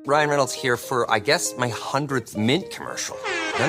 Ryan Reynolds here for, I guess, my 100th Mint commercial. No,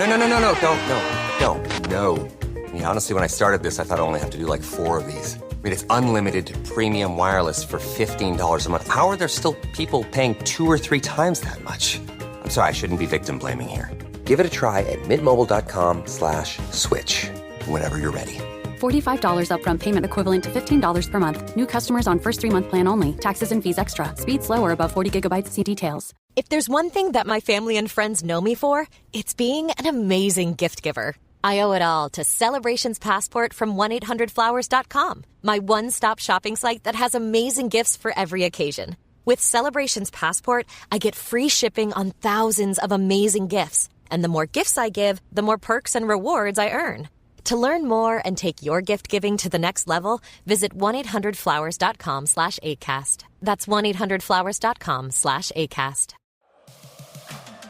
don't. I mean, honestly, when I started this, I thought I only have to do like 4 of these. I mean, it's unlimited premium wireless for $15 a month. How are there still people paying 2 or 3 times that much? I'm sorry, I shouldn't be victim blaming here. Give it a try at mintmobile.com/switch. Whenever you're ready. $45 upfront payment equivalent to $15 per month. New customers on first 3-month plan only. Taxes and fees extra. Speed slower above 40 gigabytes. See details. If there's one thing that my family and friends know me for, it's being an amazing gift giver. I owe it all to Celebrations Passport from 1-800-Flowers.com, my one-stop shopping site that has amazing gifts for every occasion. With Celebrations Passport, I get free shipping on thousands of amazing gifts. And the more gifts I give, the more perks and rewards I earn. To learn more and take your gift giving to the next level, visit 1-800-Flowers.com/ACAST. That's 1-800-Flowers.com/ACAST.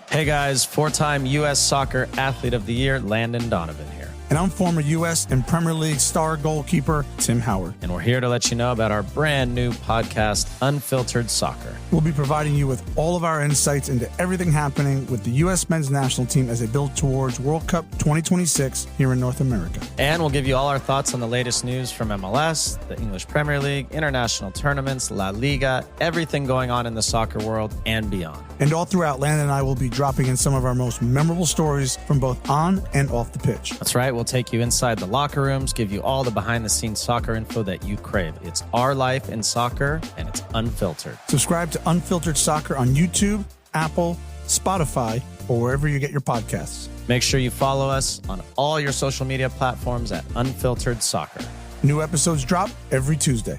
Hey guys, 4-time U.S. Soccer Athlete of the Year, Landon Donovan here. And I'm former U.S. and Premier League star goalkeeper Tim Howard. And we're here to let you know about our brand new podcast, Unfiltered Soccer. We'll be providing you with all of our insights into everything happening with the U.S. men's national team as they build towards World Cup 2026 here in North America. And we'll give you all our thoughts on the latest news from MLS, the English Premier League, international tournaments, La Liga, everything going on in the soccer world and beyond. And all throughout, Landon and I will be dropping in some of our most memorable stories from both on and off the pitch. That's right. We'll take you inside the locker rooms, give you all the behind-the-scenes soccer info that you crave. It's our life in soccer, and it's unfiltered. Subscribe to Unfiltered Soccer on YouTube, Apple, Spotify, or wherever you get your podcasts. Make sure you follow us on all your social media platforms at Unfiltered Soccer. New episodes drop every Tuesday.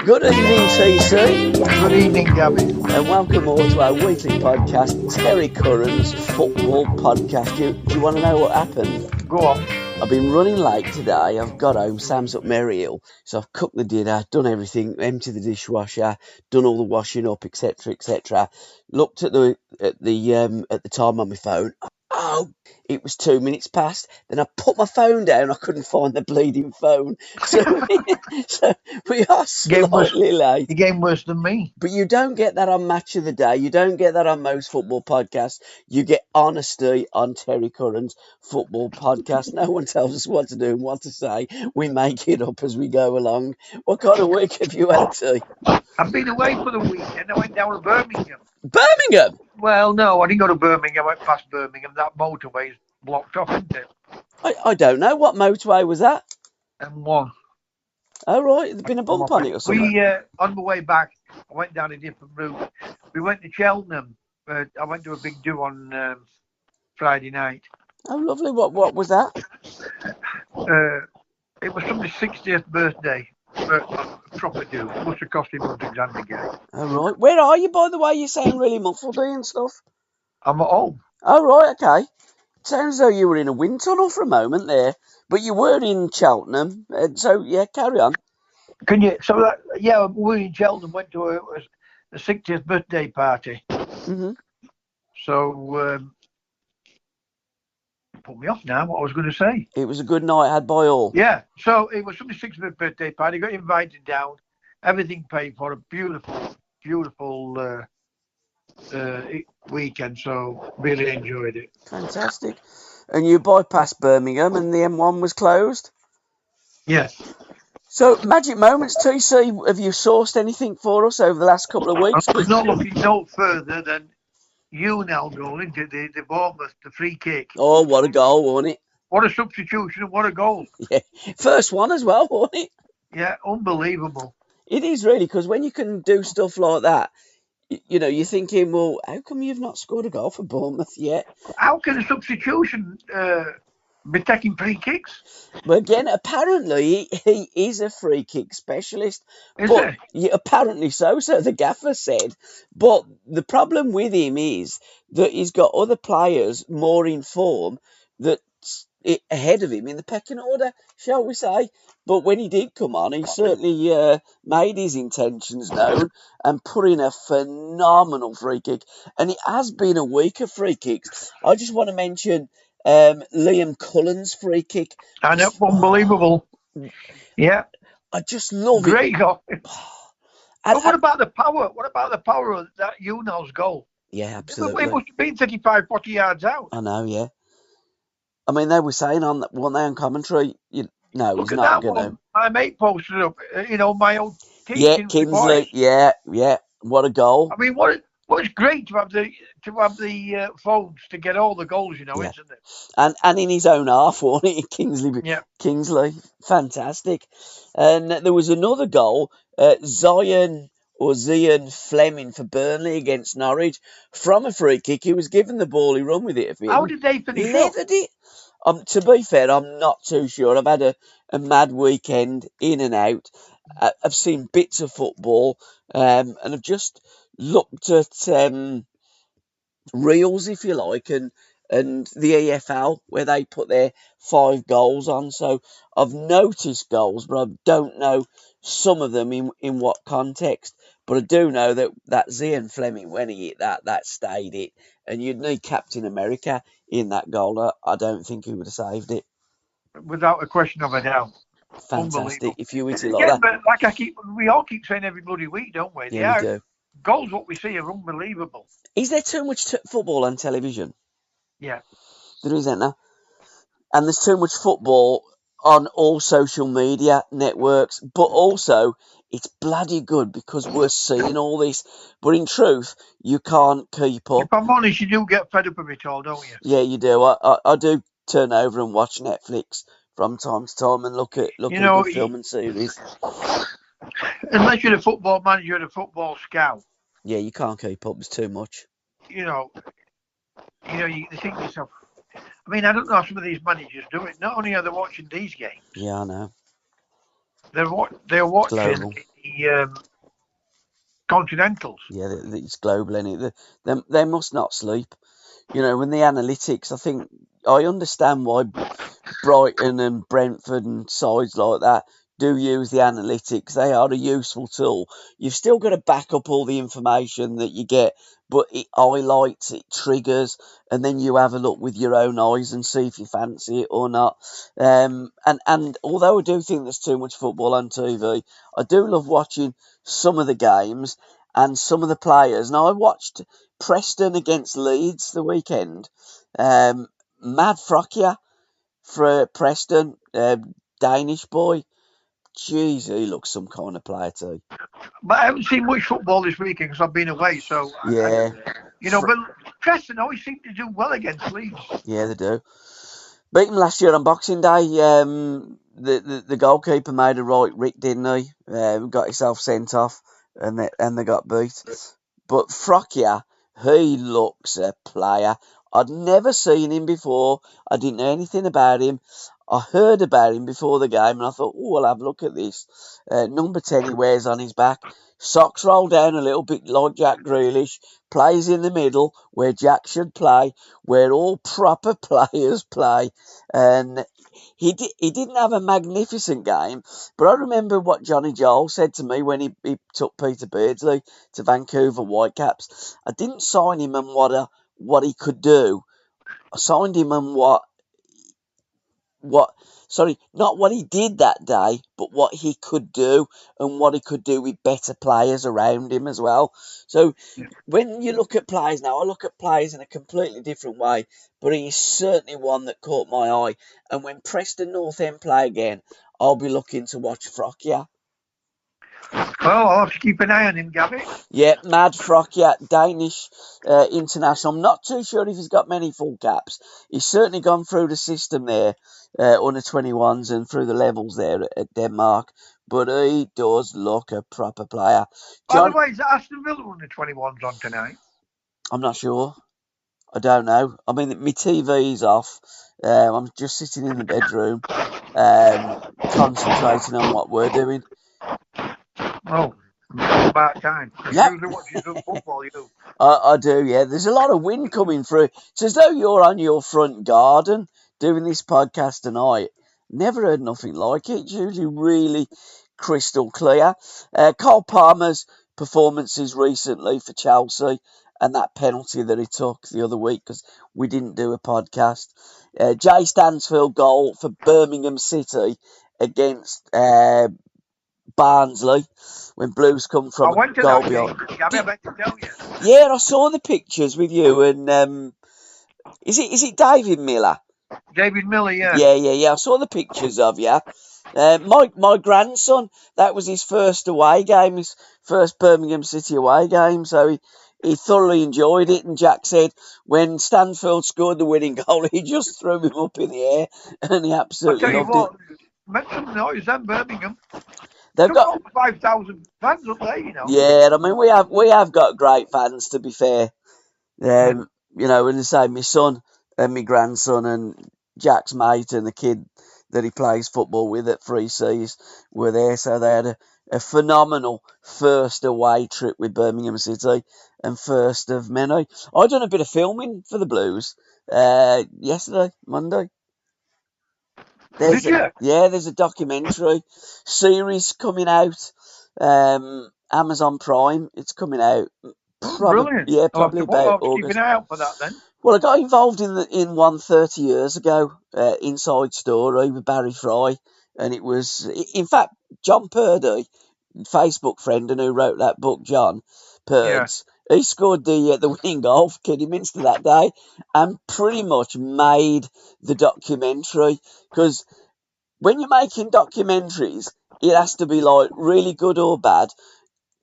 Good evening, TC. Good evening, Gabby. And welcome all to our weekly podcast, Terry Currans Football Podcast. Do you want to know what happened? Go on. I've been running late today. I've got home. Sam's up Merry Hill. So I've cooked the dinner, done everything, emptied the dishwasher, done all the washing up, etc., etc. Looked at the time on my phone. Oh, it was 2 minutes past. Then I put my phone down. I couldn't find the bleeding phone. So we are slightly late. The game worse than me. But you don't get that on Match of the Day. You don't get that on most football podcasts. You get honesty on Terry Curran's Football Podcast. No one tells us what to do and what to say. We make it up as we go along. What kind of week have you had, T? I've been away for the weekend. I went down to Birmingham. Birmingham? Well, no, I didn't go to Birmingham. I went past Birmingham. That motorway is blocked off, isn't it? I don't know. What motorway was that? M1. Oh, right. There's been a bump on it or something. On the way back, I went down a different route. We went to Cheltenham. I went to a big do on Friday night. Oh, lovely. What was that? It was somebody's 60th birthday. A proper do. It must have cost him £100 to get it. Oh, right. Where are you, by the way? You sound really muffled and stuff. I'm at home. Oh, right. Okay. It sounds as though you were in a wind tunnel for a moment there. But you were in Cheltenham. So, yeah, carry on. We were in Cheltenham, went to a 60th birthday party. Mm-hmm. So, put me off now, what I was going to say. It was a good night had by all. Yeah, so it was somebody's 60th birthday party. Got invited down. Everything paid for. A beautiful weekend. So, really enjoyed it. Fantastic. And you bypassed Birmingham and the M1 was closed? Yes. So, Magic Moments, TC, have you sourced anything for us over the last couple of weeks? I was not looking no further than Unel goal into the Bournemouth, the free kick. Oh, what a goal, wasn't it? What a substitution and what a goal. Yeah, first one as well, wasn't it? Yeah, unbelievable. It is really, because when you can do stuff like that, you know, you're thinking, well, how come you've not scored a goal for Bournemouth yet? How can a substitution be taking free kicks? But again, apparently he is a free kick specialist. Is he? Yeah, apparently so the gaffer said. But the problem with him is that he's got other players more in form that ahead of him in the pecking order, shall we say. But when he did come on, he certainly made his intentions known and put in a phenomenal free kick. And it has been a week of free kicks. I just want to mention Liam Cullen's free kick. I know, unbelievable. Yeah. I just love Great goal. And what about the power? What about the power of that Unal's goal? Yeah, absolutely. It must have been 35, 40 yards out. I know, yeah. I mean, they were saying on commentary, no, Look he's at not that going one. to. My mate posted up, my old team. Yeah, Kingsley. Yeah. What a goal. I mean, it's great to have the phones to get all the goals, isn't it? And in his own half, wasn't it, Kingsley? Yeah. Kingsley, fantastic. And there was another goal, Zian Fleming for Burnley against Norwich from a free kick. He was given the ball, he run with it a bit. How did they finish? Leathered it. To be fair, I'm not too sure. I've had a mad weekend in and out. I've seen bits of football, and I've just looked at reels, if you like, and the EFL where they put their 5 goals on. So I've noticed goals, but I don't know some of them in what context. But I do know that Zian Fleming, when he hit that stayed it. And you'd need Captain America in that goal. I don't think he would have saved it. Without a question of a doubt. Fantastic. If you hit it like that. But we all keep saying every bloody week, don't we? Yeah, we do. Goals, what we see, are unbelievable. Is there too much football on television? Yeah. There isn't there? And there's too much football on all social media networks, but also it's bloody good because we're seeing all this. But in truth, you can't keep up. If I'm honest, you do get fed up of it all, don't you? Yeah, you do. I do turn over and watch Netflix from time to time and look at good film and series. Unless you're a football manager and a football scout. Yeah, you can't keep up. There's too much. You think to yourself, I mean, I don't know how some of these managers do it. Not only are they watching these games. Yeah, I know. They're watching the continentals. Yeah, it's global, isn't it? They must not sleep. When the analytics, I understand why Brighton and Brentford and sides like that do use the analytics. They are a useful tool. You've still got to back up all the information that you get, but it highlights, it triggers, and then you have a look with your own eyes and see if you fancy it or not. And although I do think there's too much football on TV, I do love watching some of the games and some of the players. Now, I watched Preston against Leeds the weekend. Mad Frockia for Preston, Danish boy. Jeez, he looks some kind of player too. But I haven't seen much football this weekend because I've been away. So yeah, but Preston always seem to do well against Leeds. Yeah, they do. Beat them last year on Boxing Day. The goalkeeper made a right Rick, didn't he? Got himself sent off, and they got beat. But Frockia, he looks a player. I'd never seen him before. I didn't know anything about him. I heard about him before the game, and I thought, I'll have a look at this. Number 10 he wears on his back. Socks roll down a little bit like Jack Grealish. Plays in the middle, where Jack should play, where all proper players play. And he didn't have a magnificent game, but I remember what Johnny Joel said to me when he took Peter Beardsley to Vancouver Whitecaps. I didn't sign him on what he could do. I signed him on not what he did that day, but what he could do and what he could do with better players around him as well. So when you look at players now, I look at players in a completely different way, but he's certainly one that caught my eye. And when Preston North End play again, I'll be looking to watch Frockia. Well, I'll have to keep an eye on him, Gabby. Yeah, Mad Frockia, Danish international. I'm not too sure if he's got many full caps. He's certainly gone through the system there, under 21s and through the levels there at Denmark. But he does look a proper player. By the way, is that Aston Villa under 21s on tonight? I'm not sure. I don't know. I mean, my TV's off. I'm just sitting in the bedroom, concentrating on what we're doing. Oh, about time. Yep. Usually watching some football, you do. I do, yeah. There's a lot of wind coming through. It's as though you're on your front garden doing this podcast tonight, never heard nothing like it. It's usually really crystal clear. Cole Palmer's performances recently for Chelsea and that penalty that he took the other week because we didn't do a podcast. Jay Stansfield goal for Birmingham City against Barnsley when Blues come from I went to goal that behind. game. I meant to tell you. Yeah, I saw the pictures with you and is it David Miller? David Miller, yeah. Yeah. I saw the pictures of you. My grandson, that was his first away game, his first Birmingham City away game, so he thoroughly enjoyed it. And Jack said when Stanfield scored the winning goal, he just threw him up in the air, and he absolutely loved it. Make some noise, then Birmingham. They've got over 5,000 fans up there, you know. Yeah, I mean we have got great fans, to be fair. You know, and the same, my son and my grandson and Jack's mate and the kid that he plays football with at Three Seas were there, so they had a phenomenal first away trip with Birmingham City and first of many. I done a bit of filming for the Blues yesterday, Monday. Did you? There's a documentary series coming out, Amazon Prime. It's coming out. Brilliant. Yeah, probably about August. Keep an eye out for that then. Well, I got involved in one 30 years ago, Inside Story with Barry Fry, and it was, in fact, John Purdy, Facebook friend and who wrote that book, John Purds, he scored the winning goal for Kidderminster that day and pretty much made the documentary, because when you're making documentaries, it has to be like really good or bad.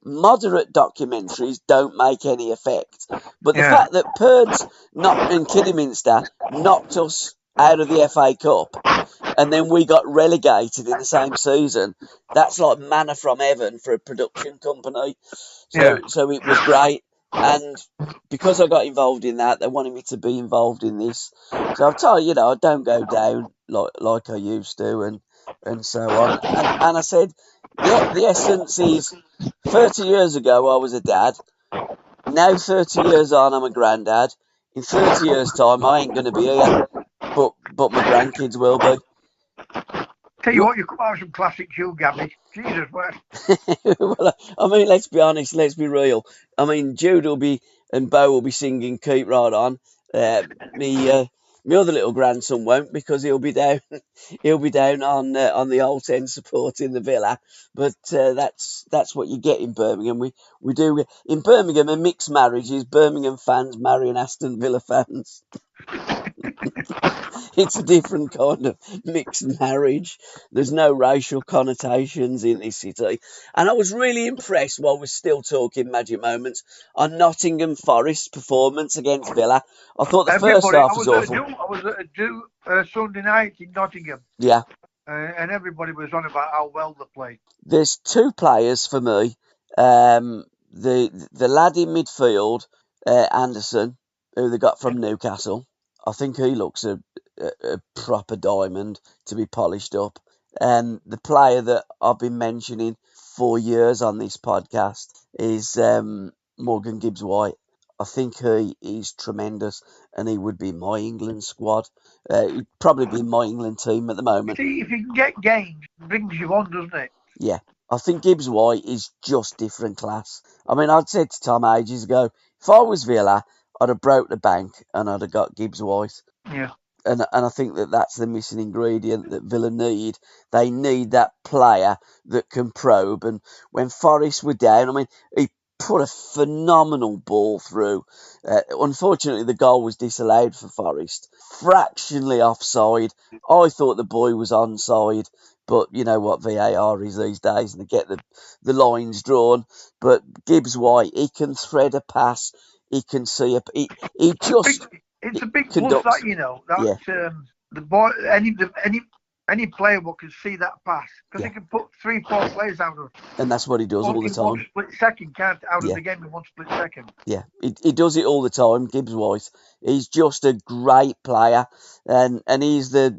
Moderate documentaries don't make any effect. But the fact that Purds and Kidderminster knocked us out of the FA Cup and then we got relegated in the same season, that's like manna from heaven for a production company. So it was great. And because I got involved in that, they wanted me to be involved in this. So I've told you, I don't go down like I used to and so on. And I said, the essence is 30 years ago I was a dad. Now 30 years on I'm a granddad. In 30 years' time I ain't going to be here, but my grandkids will be. Tell you what, you come out with some classic Hugh Gabby. Jesus, what? Well, I mean, let's be honest, let's be real. I mean, Jude and Bo will be singing "Keep Right On." My other little grandson won't, because he'll be down on the Old End supporting the Villa. But that's what you get in Birmingham. We do in Birmingham a mixed marriage is Birmingham fans marrying Aston Villa fans. It's a different kind of mixed marriage. There's no racial connotations in this city. And I was really impressed, while we're still talking magic moments, on Nottingham Forest's performance against Villa. I thought the first half was awful. I was at a do Sunday night in Nottingham. Yeah. And everybody was on about how well they played. There's two players for me. The lad in midfield, Anderson, who they got from Newcastle. I think he looks a proper diamond to be polished up. And the player that I've been mentioning for years on this podcast is Morgan Gibbs-White. I think he is tremendous, and he would be my England squad. He'd probably be my England team at the moment. See, if you can get games, it brings you on, doesn't it? Yeah, I think Gibbs-White is just different class. I mean, I'd said to Tom ages ago, if I was Villa, I'd have broke the bank and I'd have got Gibbs-White. Yeah. And I think that's the missing ingredient that Villa need. They need that player that can probe. And when Forest were down, I mean, he put a phenomenal ball through. Unfortunately, the goal was disallowed for Forest. Fractionally offside. I thought the boy was onside. But you know what VAR is these days, and they get the lines drawn. But Gibbs-White, he can thread a pass. He can see he just... It's a big plus, that, you know. That the boy, any player can see that pass, because he can put 3-4 players out of. And that's what he does all the time. One split second, can't out of the game in 1 split second. Yeah, he does it all the time. Gibbs-White, he's just a great player, and he's the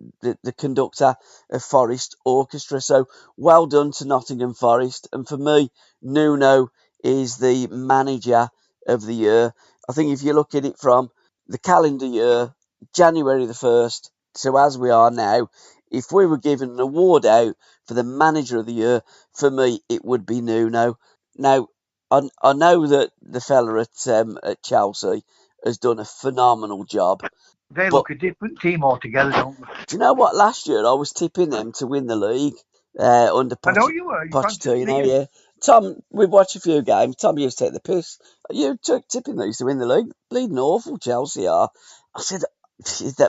conductor of Forest Orchestra. So well done to Nottingham Forest. And for me, Nuno is the manager of the year. I think if you look at it from the calendar year, January the 1st to as we are now, if we were given an award out for the manager of the year, for me, it would be Nuno. Now, I know that the fella at Chelsea has done a phenomenal job. They look a different team altogether, don't they? Do you know what? Last year I was tipping them to win the league under I know you were. Pochettino. Yeah, Tom, we've watched a few games. Tom used to take the piss. You took tipping these to win the league. Bleeding awful, Chelsea are. I said,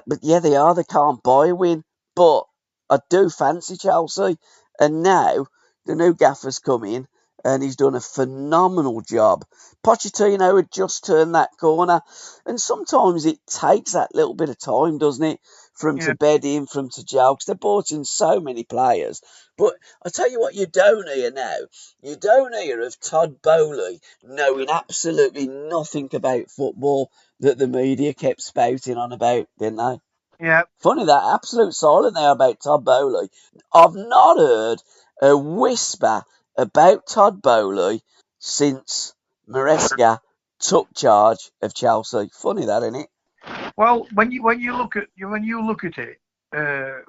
but yeah, they are. They can't buy a win. But I do fancy Chelsea. And now the new gaffer's come in and he's done a phenomenal job. Pochettino had just turned that corner. And sometimes it takes that little bit of time, doesn't it? For him to bed in, for him to gel. Because they brought in so many players. But I tell you what you don't hear now. You don't hear of Todd Bowley knowing absolutely nothing about football that the media kept spouting on about, didn't they? Yeah. Funny that, absolute silent there about Todd Bowley. I've not heard a whisper about Todd Bowley since Maresca took charge of Chelsea. Funny that, isn't it? Well, when you look at it,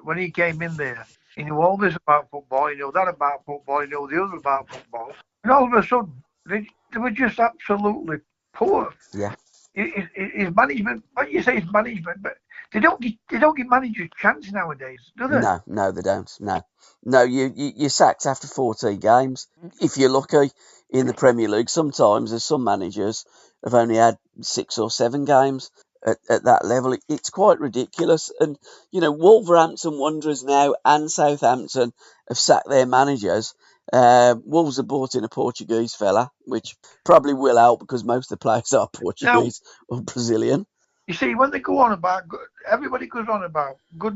when he came in there, he knew all this about football, he knew that about football, he knew the other about football, and all of a sudden they were just absolutely poor. Yeah. His management. What you say, his management, but they don't give managers a chance nowadays, do they? No, they don't. No. You sacked after 14 games. If you're lucky in the Premier League, sometimes there's some managers have only had 6 or 7 games at that level. It's quite ridiculous. And Wolverhampton Wanderers now and Southampton have sacked their managers. Wolves have brought in a Portuguese fella, which probably will help because most of the players are Portuguese or Brazilian. You see, when they go on about everybody goes on about good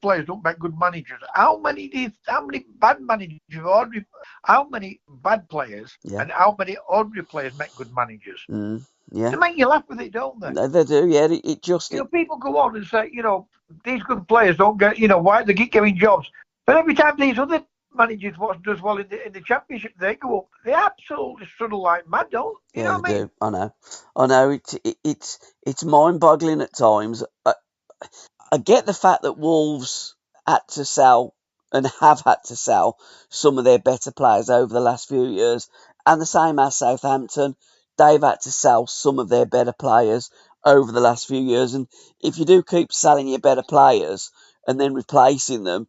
players don't make good managers. How many bad managers, how many bad players, and how many ordinary players make good managers? Yeah, they make you laugh with it, don't they? They do. Yeah, it just people go on and say, these good players don't get, why they keep getting jobs, but every time these other managers does well in the championship, they go up. They absolutely struggle like mad, don't you? Know what I mean? Do. I know. It's mind-boggling at times. I get the fact that Wolves had to sell and have had to sell some of their better players over the last few years, and the same as Southampton, they've had to sell some of their better players over the last few years. And if you do keep selling your better players and then replacing them,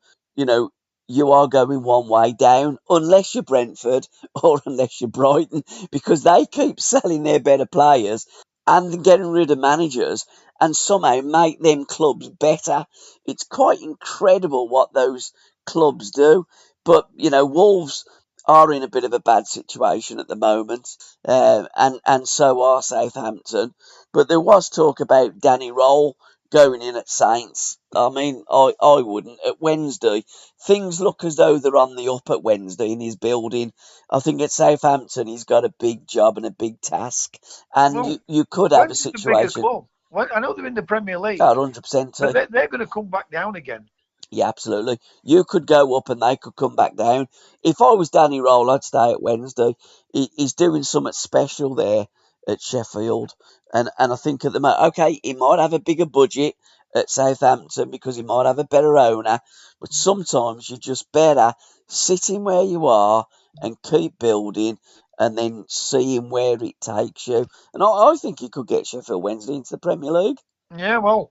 you are going one way down, unless you're Brentford or unless you're Brighton, because they keep selling their better players and getting rid of managers and somehow make them clubs better. It's quite incredible what those clubs do. But, Wolves are in a bit of a bad situation at the moment, and so are Southampton. But there was talk about Danny Roll going in at Saints. I mean, I wouldn't. At Wednesday, things look as though they're on the up at Wednesday in his building. I think at Southampton, he's got a big job and a big task. And you could have a situation. Well, I know they're in the Premier League. 100%. But they're going to come back down again. Yeah, absolutely. You could go up and they could come back down. If I was Danny Roll, I'd stay at Wednesday. He's doing something special there at Sheffield. And I think at the moment, okay, he might have a bigger budget at Southampton because he might have a better owner. But sometimes you just better sitting where you are and keep building and then seeing where it takes you. And I think he could get Sheffield Wednesday into the Premier League. Yeah, well,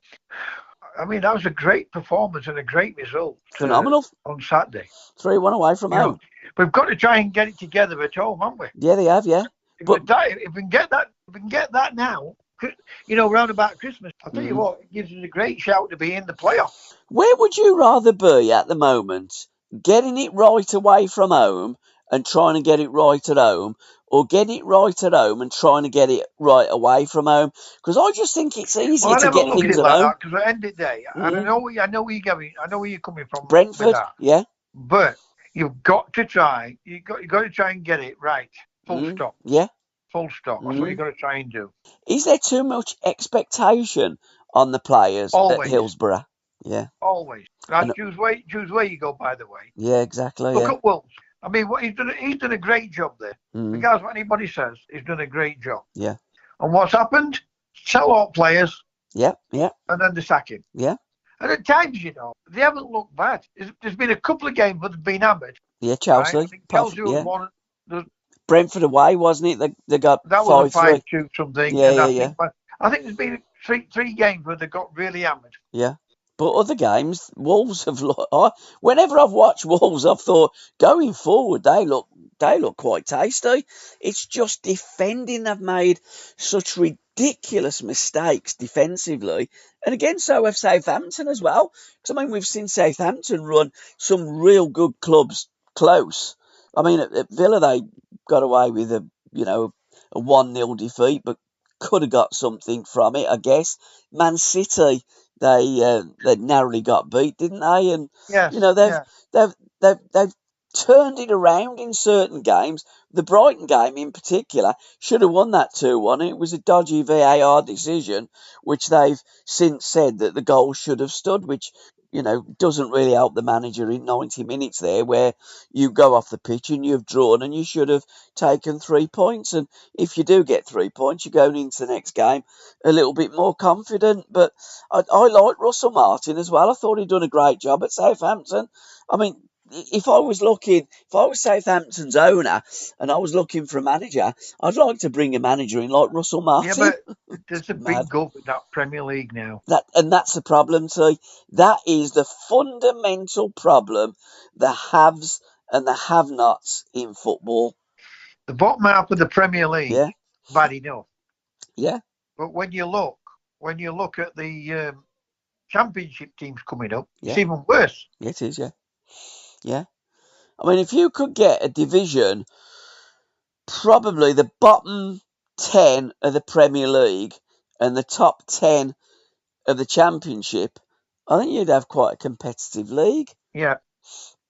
I mean, that was a great performance and a great result. Phenomenal. On Saturday. 3-1 away from home. We've got to try and get it together at home, haven't we? Yeah, they have, yeah. If we can get that now, round about Christmas, I'll tell you what, it gives us a great shout to be in the playoffs. Where would you rather be at the moment? Getting it right away from home and trying to get it right at home, or getting it right at home and trying to get it right away from home? Because I just think it's easier to get things at home. Because at the end of the day, and I know where you're coming from. Brentford, yeah. But you've got to try. You've got to try and get it right. Full stop. Yeah. Full stop. That's what you've got to try and do. Is there too much expectation on the players at Hillsborough? Yeah. Always. Now, choose where you go, by the way. Yeah, exactly. Look at Wolves. I mean, he's done a great job there. Regardless of what anybody says, he's done a great job. Yeah. And what's happened? Sell out players. Yeah. And then they sack him. Yeah. And at times, they haven't looked bad. There's been a couple of games where they've been hammered. Yeah, Chelsea. Right? I think Chelsea was one. Brentford away, wasn't it? They got that was 5-3. a 5-2 something. Yeah, and I think there's been three games where they got really hammered. Yeah. But other games, Wolves have looked. Whenever I've watched Wolves, I've thought going forward they look quite tasty. It's just defending. They've made such ridiculous mistakes defensively, and again, so have Southampton as well. Because I mean, we've seen Southampton run some real good clubs close. I mean, at Villa they got away with a 1-0 defeat, but could have got something from it, I guess. Man City. They narrowly got beat, didn't they? And yes, they've turned it around in certain games. The Brighton game in particular should have won that 2-1. It was a dodgy VAR decision, which they've since said that the goal should have stood, which doesn't really help the manager in 90 minutes there, where you go off the pitch and you've drawn and you should have taken 3 points. And if you do get 3 points, you're going into the next game a little bit more confident. But I like Russell Martin as well. I thought he'd done a great job at Southampton. I mean, if I was Southampton's owner and I was looking for a manager, I'd like to bring a manager in like Russell Martin. Yeah, but there's a big gulf in that Premier League now. That's the problem, see. That is the fundamental problem, the haves and the have-nots in football. The bottom half of the Premier League, bad enough. Yeah. But when you look at the Championship teams coming up, it's even worse. It is, yeah. Yeah. I mean, if you could get a division, probably the bottom 10 of the Premier League and the top 10 of the Championship, I think you'd have quite a competitive league. Yeah.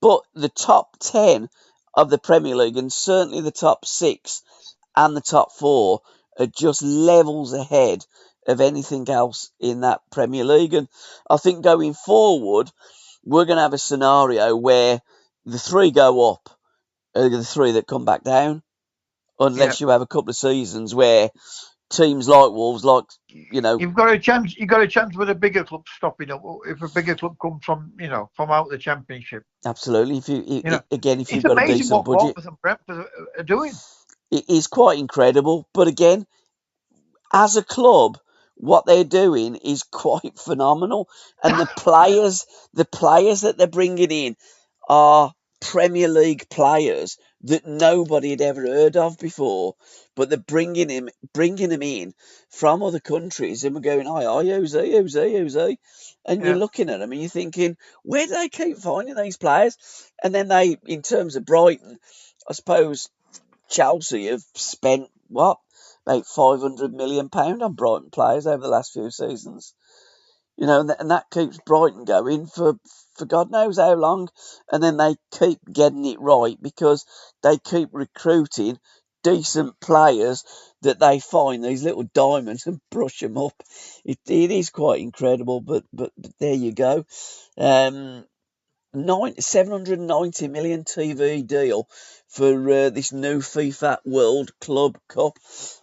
But the top 10 of the Premier League, and certainly the top 6 and the top 4, are just levels ahead of anything else in that Premier League. And I think going forward, we're going to have a scenario where the 3 go up are the 3 that come back down, unless you have a couple of seasons where teams like Wolves, you've got a chance. You've got a chance with a bigger club stopping up if a bigger club comes from out the Championship. Absolutely. If you've got a decent budget, it's amazing what Bournemouth and Brentford are doing. It is quite incredible. But again, as a club, what they're doing is quite phenomenal, and the players that they're bringing in are Premier League players that nobody had ever heard of before, but they're bringing them in from other countries, and we're going, who's he? And you're looking at them and you're thinking, where do they keep finding these players? And then in terms of Brighton, I suppose Chelsea have spent about £500 million on Brighton players over the last few seasons. And that keeps Brighton going for God knows how long. And then they keep getting it right because they keep recruiting decent players that they find these little diamonds and brush them up. It is quite incredible, but there you go. 790 million TV deal for this new FIFA World Club Cup.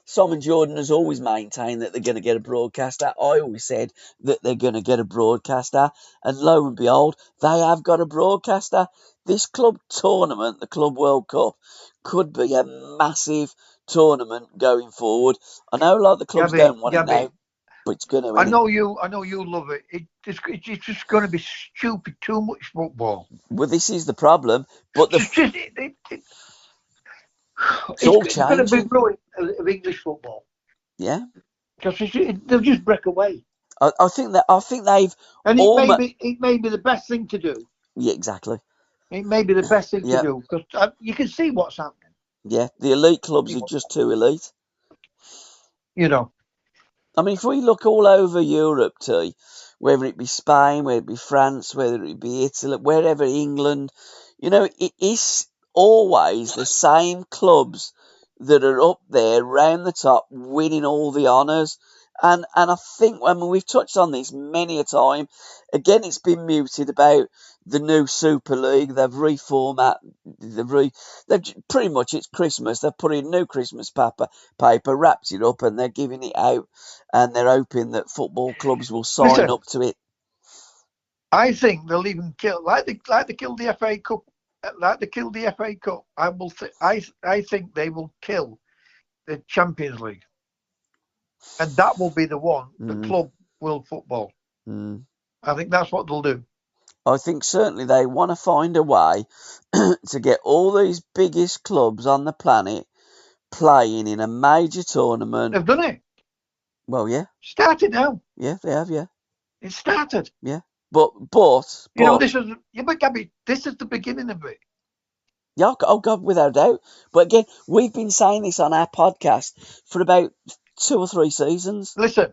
Simon Jordan has always maintained that they're going to get a broadcaster. I always said that they're going to get a broadcaster, and lo and behold, they have got a broadcaster. This club tournament, the Club World Cup, could be a massive tournament going forward. I know a lot of the clubs don't want it now, but it's going to. I know you love it. It's just going to be stupid. Too much football. Well, this is the problem. But it's all changing. Going to be ruined of English football. Yeah, because they'll just break away. I think they've. And it may be the best thing to do. Yeah, exactly. It may be the best thing to do because you can see what's happening. Yeah, the elite clubs are just too elite. I mean, if we look all over Europe, whether it be Spain, whether it be France, whether it be Italy, wherever, England, it is always the same clubs that are up there, round the top, winning all the honours. And I think when we've touched on this many a time, again, it's been muted about the new Super League. They've reformatted. They've pretty much, it's Christmas. They've put in new Christmas paper, wrapped it up, and they're giving it out. And they're hoping that football clubs will sign up to it. I think they'll even kill like they killed the FA Cup, like they killed the FA Cup. I think they will kill the Champions League, and that will be the one, the club world football. I think that's what they'll do. I think certainly they want to find a way to get all these biggest clubs on the planet playing in a major tournament. They've done it. Well, yeah. Started now. Yeah, they have, yeah. It started. Yeah. But you know, but Gabby, this is the beginning of it. Yeah, oh God, without doubt. But again, we've been saying this on our podcast for about 2 or 3 seasons. Listen,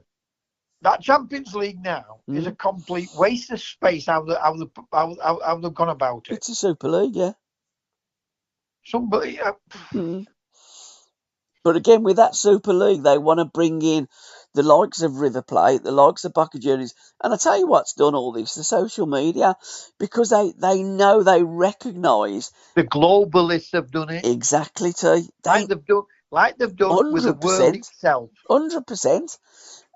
that Champions League now is a complete waste of space. How they've gone about it. It's a Super League, yeah. Somebody. But again, with that Super League, they want to bring in the likes of River Plate, the likes of Boca Juniors. And I tell you what's done all this, the social media, because they know, they recognise. The globalists have done it. Exactly, T. Like they've done with the world itself. 100%.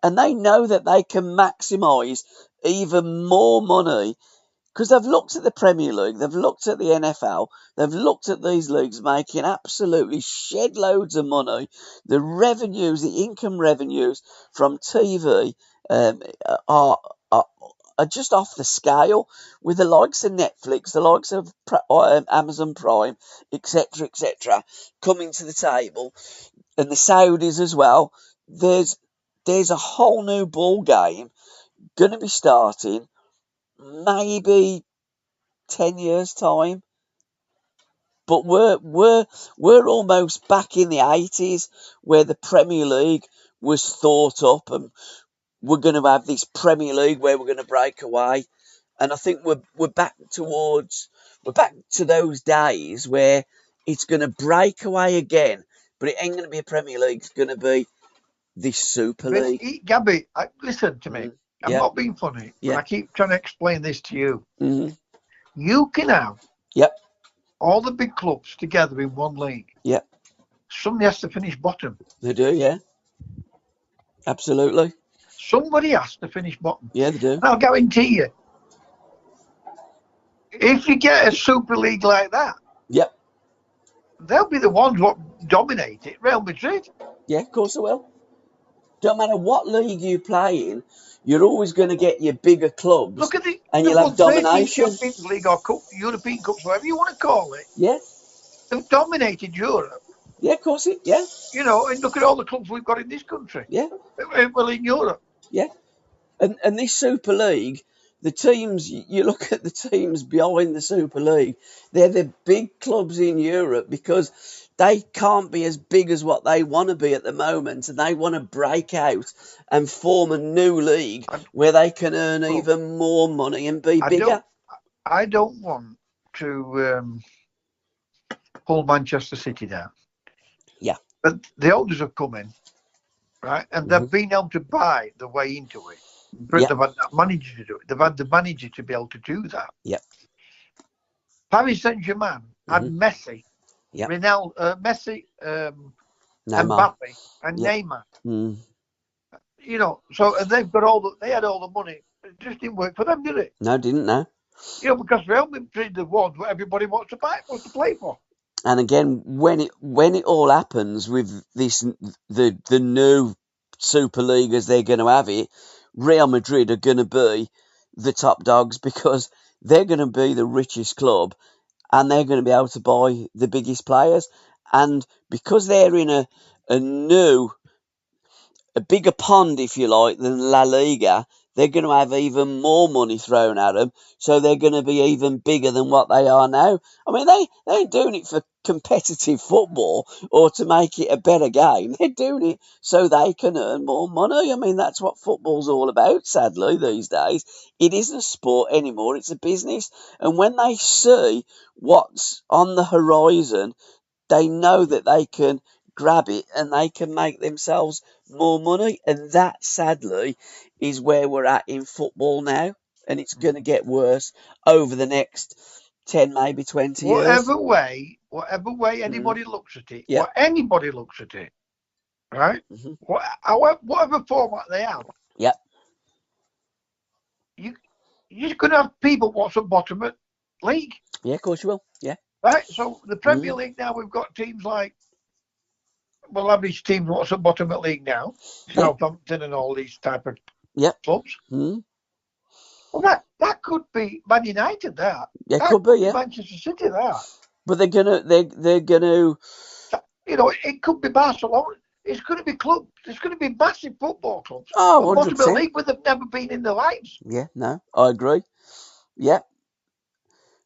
And they know that they can maximise even more money. Because they've looked at the Premier League, they've looked at the NFL, they've looked at these leagues making absolutely shed loads of money. The revenues, the income revenues from TV are just off the scale, with the likes of Netflix, the likes of Amazon Prime, etc., coming to the table, and the Saudis as well. There's a whole new ball game going to be starting. Maybe 10 years time, but we're almost back in the 80s where the Premier League was thought up, and we're going to have this Premier League where we're going to break away. And I think we're back to those days where it's going to break away again, but it ain't going to be a Premier League. It's going to be this Super League. Gabby, listen to me. I'm not being funny, but I keep trying to explain this to you. You can have all the big clubs together in one league. Yep. Somebody has to finish bottom. They do, yeah. Absolutely. Somebody has to finish bottom. Yeah, they do. And I'll guarantee you, if you get a Super League like that, they'll be the ones what dominate it. Real Madrid. Yeah, of course they will. Don't matter what league you play in, you're always going to get your bigger clubs. Look at and you'll have domination. Champions League or Cup, European Cups, whatever you want to call it. Yeah. They've dominated Europe. Yeah, of course it. Yeah. You know, and look at all the clubs we've got in this country. Yeah. Well, in Europe. Yeah. And this Super League, the teams, you look at the teams behind the Super League, they're the big clubs in Europe because they can't be as big as what they want to be at the moment, and they want to break out and form a new league where they can earn even more money and be bigger. I don't want to pull Manchester City down. Yeah. But the owners have come in, right? And they've been able to buy the way into it. They've had that manager to do it. They've had the manager to be able to do that. Yeah. Paris Saint-Germain had Messi. Yep. Ronaldo, Messi, Mbappe, and Neymar. You know, so and they've got they had all the money. It just didn't work for them, did it? No, didn't. No. You know, because Real Madrid the ones what everybody wants to play for. And again, when it all happens with this the new Super League as they're going to have it, Real Madrid are going to be the top dogs because they're going to be the richest club. And they're going to be able to buy the biggest players. And because they're in a bigger pond, if you like, than La Liga, they're going to have even more money thrown at them. So they're going to be even bigger than what they are now. I mean, they ain't doing it for competitive football or to make it a better game. They're doing it so they can earn more money. I mean, that's what football's all about, sadly, these days. It isn't a sport anymore. It's a business. And when they see what's on the horizon, they know that they can grab it and they can make themselves more money. And that, sadly, is where we're at in football now. And it's going to get worse over the next 10, maybe 20 years. Whatever way anybody looks at it, anybody looks at it, right? Whatever format they have. Yeah. you're going to have people what's at bottom of league. Yeah, of course you will. Yeah. Right? So the Premier League now, we've got teams like, well, average teams what's at bottom of league now, Southampton and all these type of clubs. Well, that could be Man United. That could be. Yeah, Manchester City. That. But they're gonna. You know, it could be Barcelona. It's going to be clubs. It's going to be massive football clubs. Oh, 100%. Bottom of the league where they've never been in their lives. Yeah, no, I agree. Yeah.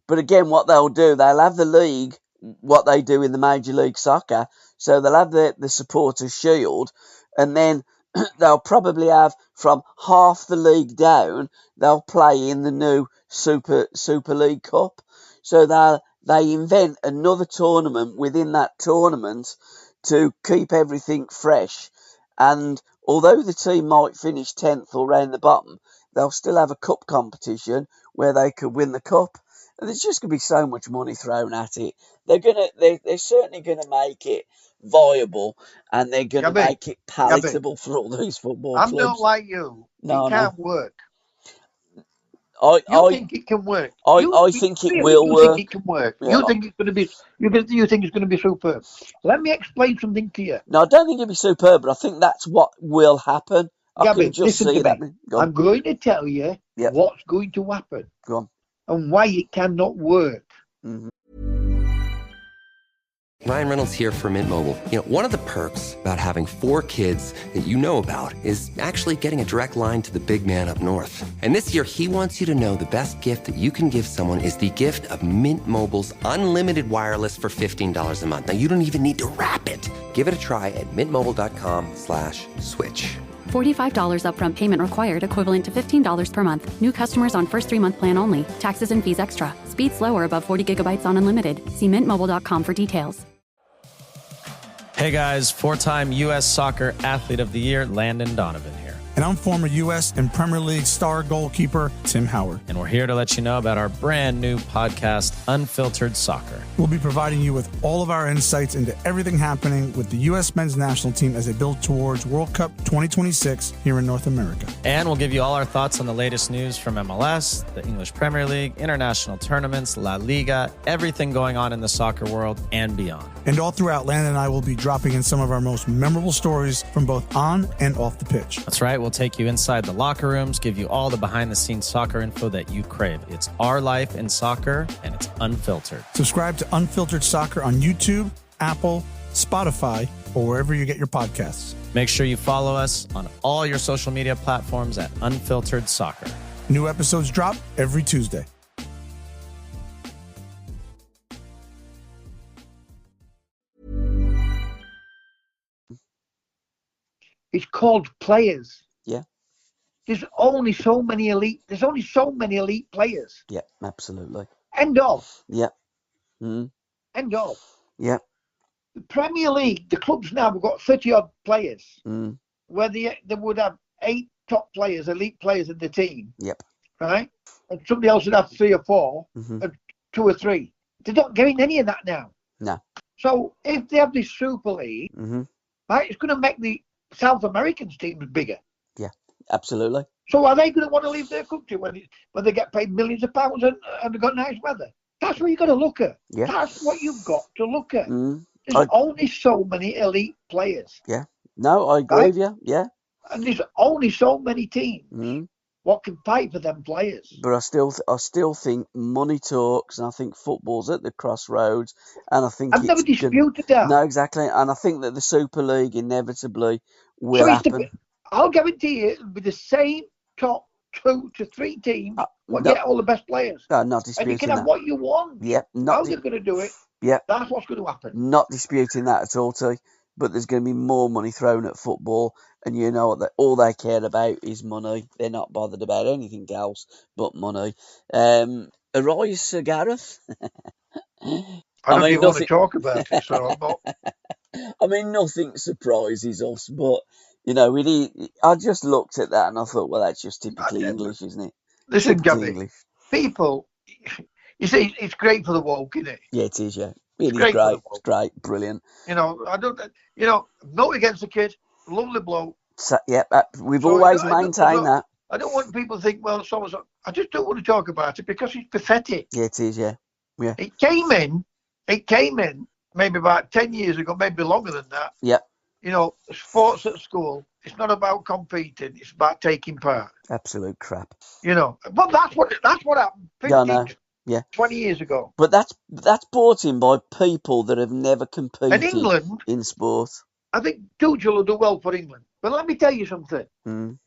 But again, what they'll do, they'll have the league, what they do in the Major League Soccer. So they'll have the supporters' shield, and then they'll probably have from half the league down, they'll play in the new Super League Cup. So they invent another tournament within that tournament to keep everything fresh. And although the team might finish 10th or round the bottom, they'll still have a cup competition where they could win the cup. And there's just going to be so much money thrown at it. They're certainly going to make it viable, and they're going to make it palatable for all these football clubs. I'm not like you. No, it can't work. I think it can work. I think it will work. Think it can work. Yeah. You think it's going to be? You think it's going to be superb? Let me explain something to you. No, I don't think it'll be superb, but I think that's what will happen. I can just see that. I'm going to tell you what's going to happen. Go on. And why it cannot work. Mm-hmm. Ryan Reynolds here for Mint Mobile. You know, one of the perks about having 4 kids that you know about is actually getting a direct line to the big man up north. And this year, he wants you to know the best gift that you can give someone is the gift of Mint Mobile's unlimited wireless for $15 a month. Now, you don't even need to wrap it. Give it a try at mintmobile.com/switch. $45 upfront payment required, equivalent to $15 per month. New customers on first 3-month plan only. Taxes and fees extra. Speed slower above 40 gigabytes on unlimited. See mintmobile.com for details. Hey guys, 4-time U.S. Soccer Athlete of the Year, Landon Donovan here. And I'm former U.S. and Premier League star goalkeeper Tim Howard. And we're here to let you know about our brand new podcast, Unfiltered Soccer. We'll be providing you with all of our insights into everything happening with the U.S. men's national team as they build towards World Cup 2026 here in North America. And we'll give you all our thoughts on the latest news from MLS, the English Premier League, international tournaments, La Liga, everything going on in the soccer world and beyond. And all throughout, Landon and I will be dropping in some of our most memorable stories from both on and off the pitch. That's right. We'll take you inside the locker rooms, give you all the behind-the-scenes soccer info that you crave. It's our life in soccer, and it's unfiltered. Subscribe to Unfiltered Soccer on YouTube, Apple, Spotify, or wherever you get your podcasts. Make sure you follow us on all your social media platforms at Unfiltered Soccer. New episodes drop every Tuesday. It's called players. Yeah. There's only so many elite players. Yeah, absolutely. End of. Yeah. Mm. End of. Yeah. The Premier League, the clubs now have got 30-odd players. Mm. Where they would have 8 top players, elite players in the team. Yep. Right? And somebody else would have 3 or 4, and 2 or 3. They're not getting any of that now. No. So if they have this Super League, right, it's going to make the South American teams bigger. Yeah, absolutely. So are they going to want to leave their country when they get paid millions of pounds and they've got nice weather? That's what you've got to look at. Yeah. That's what you've got to look at. Mm. There's only so many elite players. Yeah. No, I agree with you. Yeah. And there's only so many teams what can fight for them players. But I still think money talks, and I think football's at the crossroads, and I think I've never disputed that. No, exactly, and I think that the Super League inevitably will happen. I'll guarantee you it'll be the same top 2 to 3 teams get all the best players. No, not disputing that. And you can have what you want. Yep. How they're going to do it. Yep. That's what's going to happen. Not disputing that at all, T. But there's going to be more money thrown at football, and you know that all they care about is money. They're not bothered about anything else but money. Arise, Sir Gareth. I don't even want to talk about it, so I'm not. I mean, nothing surprises us, but you know, I just looked at that and I thought, well, that's just typically English, isn't it? Listen, Gabby, people, you see, it's great for the woke, isn't it? Yeah, it is. Yeah, it is great. It's great, brilliant. You know, not against the kid, lovely bloke. So, yeah, we've always maintained that. I don't want people to think, well, so I just don't want to talk about it because it's pathetic. Yeah, it is. Yeah. It came in maybe about 10 years ago, maybe longer than that. Yeah. Sports at school, it's not about competing, it's about taking part. Absolute crap. But that's what happened 15, 20 years ago. But that's brought in by people that have never competed In England, in sport. I think Tuchel will do well for England. But let me tell you something.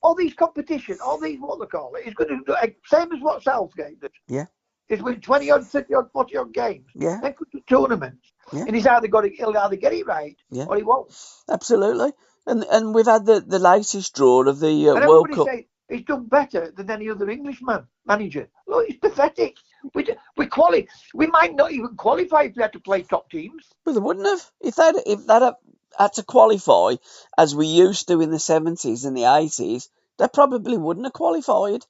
All these competition, all these, what they call it, it's going to do same as what Southgate did. Yeah. It's win 20 odd, 30 odd, 40 odd games. Yeah. Then go to tournaments. Yeah. And he'll either get it right or he won't. Absolutely. And we've had the latest draw of the World Cup. Say he's done better than any other Englishman manager. Look, it's pathetic. We might not even qualify if we had to play top teams. Well, they wouldn't have. If they'd had to qualify as we used to in the 70s and the 80s, they probably wouldn't have qualified.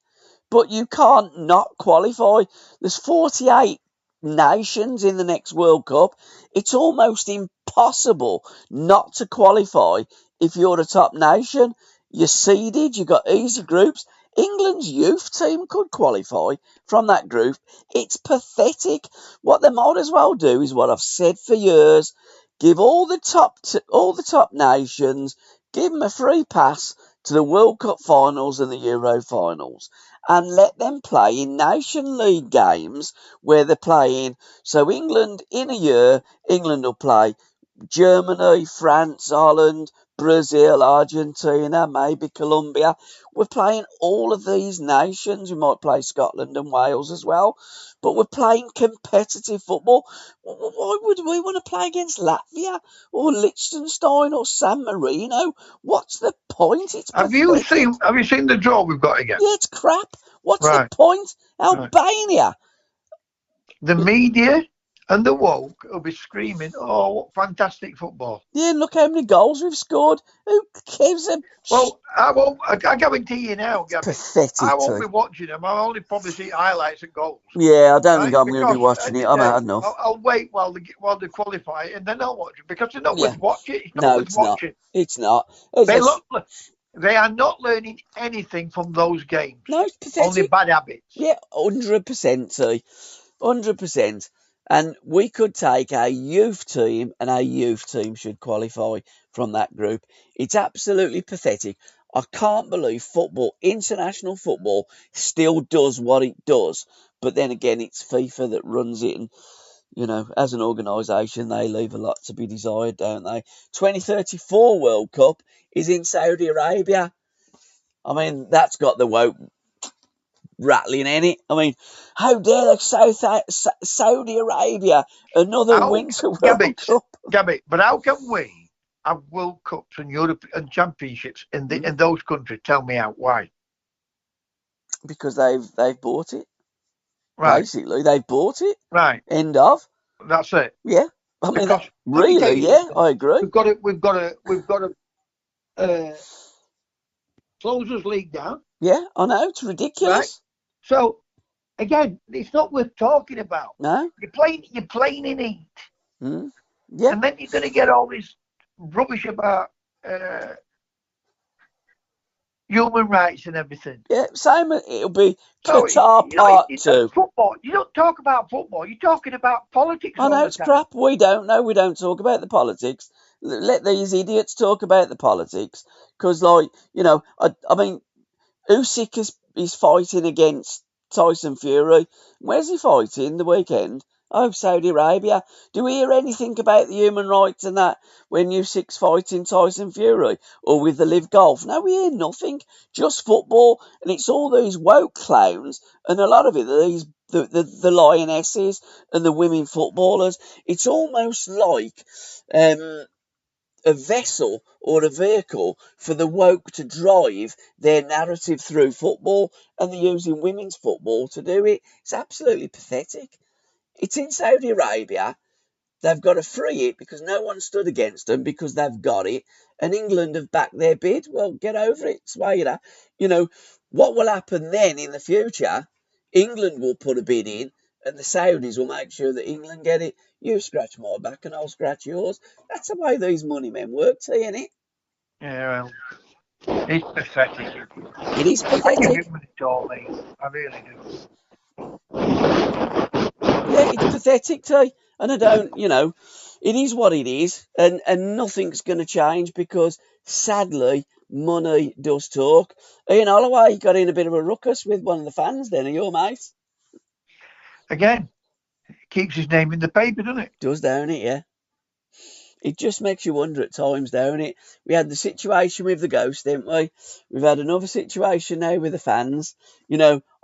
But you can't not qualify. There's 48 nations in the next World Cup. It's almost impossible not to qualify if you're a top nation. You're seeded, you've got easy groups. England's youth team could qualify from that group. It's pathetic. What they might as well do is what I've said for years. Give all the top nations, give them a free pass to the World Cup finals and the Euro finals, and let them play in Nation League games where they're playing. So England, in a year, England will play Germany, France, Holland, Brazil, Argentina, maybe Colombia. We're playing all of these nations. We might play Scotland and Wales as well, but we're playing competitive football. Why would we want to play against Latvia or Liechtenstein or San Marino? What's the point? It's Have you seen the draw we've got again? Yeah, it's crap. What's the point? Albania. The media and the woke will be screaming, "Oh, what fantastic football!" Yeah, look how many goals we've scored. Who gives a... Well, I guarantee you now, Gabby, pathetic. I won't be watching them. I'll only probably see highlights and goals. Yeah, I don't think I'm going to be watching it. I've had enough. I'll wait while they qualify, and then I'll watch it because it's not worth watching. It's not worth watching. It's not. They are not learning anything from those games. No, it's pathetic. Only bad habits. Yeah, 100%, 100%. And we could take our youth team, and our youth team should qualify from that group. It's absolutely pathetic. I can't believe football, international football, still does what it does. But then again, it's FIFA that runs it. And, as an organisation, they leave a lot to be desired, don't they? 2034 World Cup is in Saudi Arabia. I mean, that's got the woke rattling in it. I mean, how dare Saudi Arabia another Winter World Cup? Gabby, but how can we have World Cups and Europe and championships in those countries? Tell me out why. Because they've bought it. Right. Basically, they've bought it. Right. End of. That's it. Yeah. I mean, really, yeah, I agree. We've got to close this league down. Yeah, I know, it's ridiculous. Right? So, again, it's not worth talking about. No. You're playing in heat. Yeah. And then you're going to get all this rubbish about human rights and everything. Yeah, same. It'll be Qatar Part 2. Football. You don't talk about football. You're talking about politics. I know, it's crap. We don't know. We don't talk about the politics. Let these idiots talk about the politics. Because, I mean, Usyk is fighting against Tyson Fury. Where's he fighting the weekend? Oh, Saudi Arabia. Do we hear anything about the human rights and that when Usyk's fighting Tyson Fury or with the Live Golf? No, we hear nothing. Just football, and it's all these woke clowns, and a lot of it are the lionesses and the women footballers. It's almost like a vessel or a vehicle for the woke to drive their narrative through football, and they're using women's football to do it. It's absolutely pathetic. It's in Saudi Arabia. They've got to free it because no one stood against them because they've got it. And England have backed their bid. Well, get over it, Swader. What will happen then in the future? England will put a bid in and the Saudis will make sure that England get it. You scratch my back and I'll scratch yours. That's the way these money men work, ain't it? Yeah, well. It's pathetic. It is I give pathetic. him it all, mate. I really do. Yeah, it's pathetic, T. And I don't, it is what it is, and nothing's going to change because, sadly, money does talk. Ian Holloway got in a bit of a ruckus with one of the fans then, are your mate? Again, keeps his name in the paper, doesn't it? Does, don't it, yeah. It just makes you wonder at times, don't it? We had the situation with the Ghost, didn't we? We've had another situation now with the fans.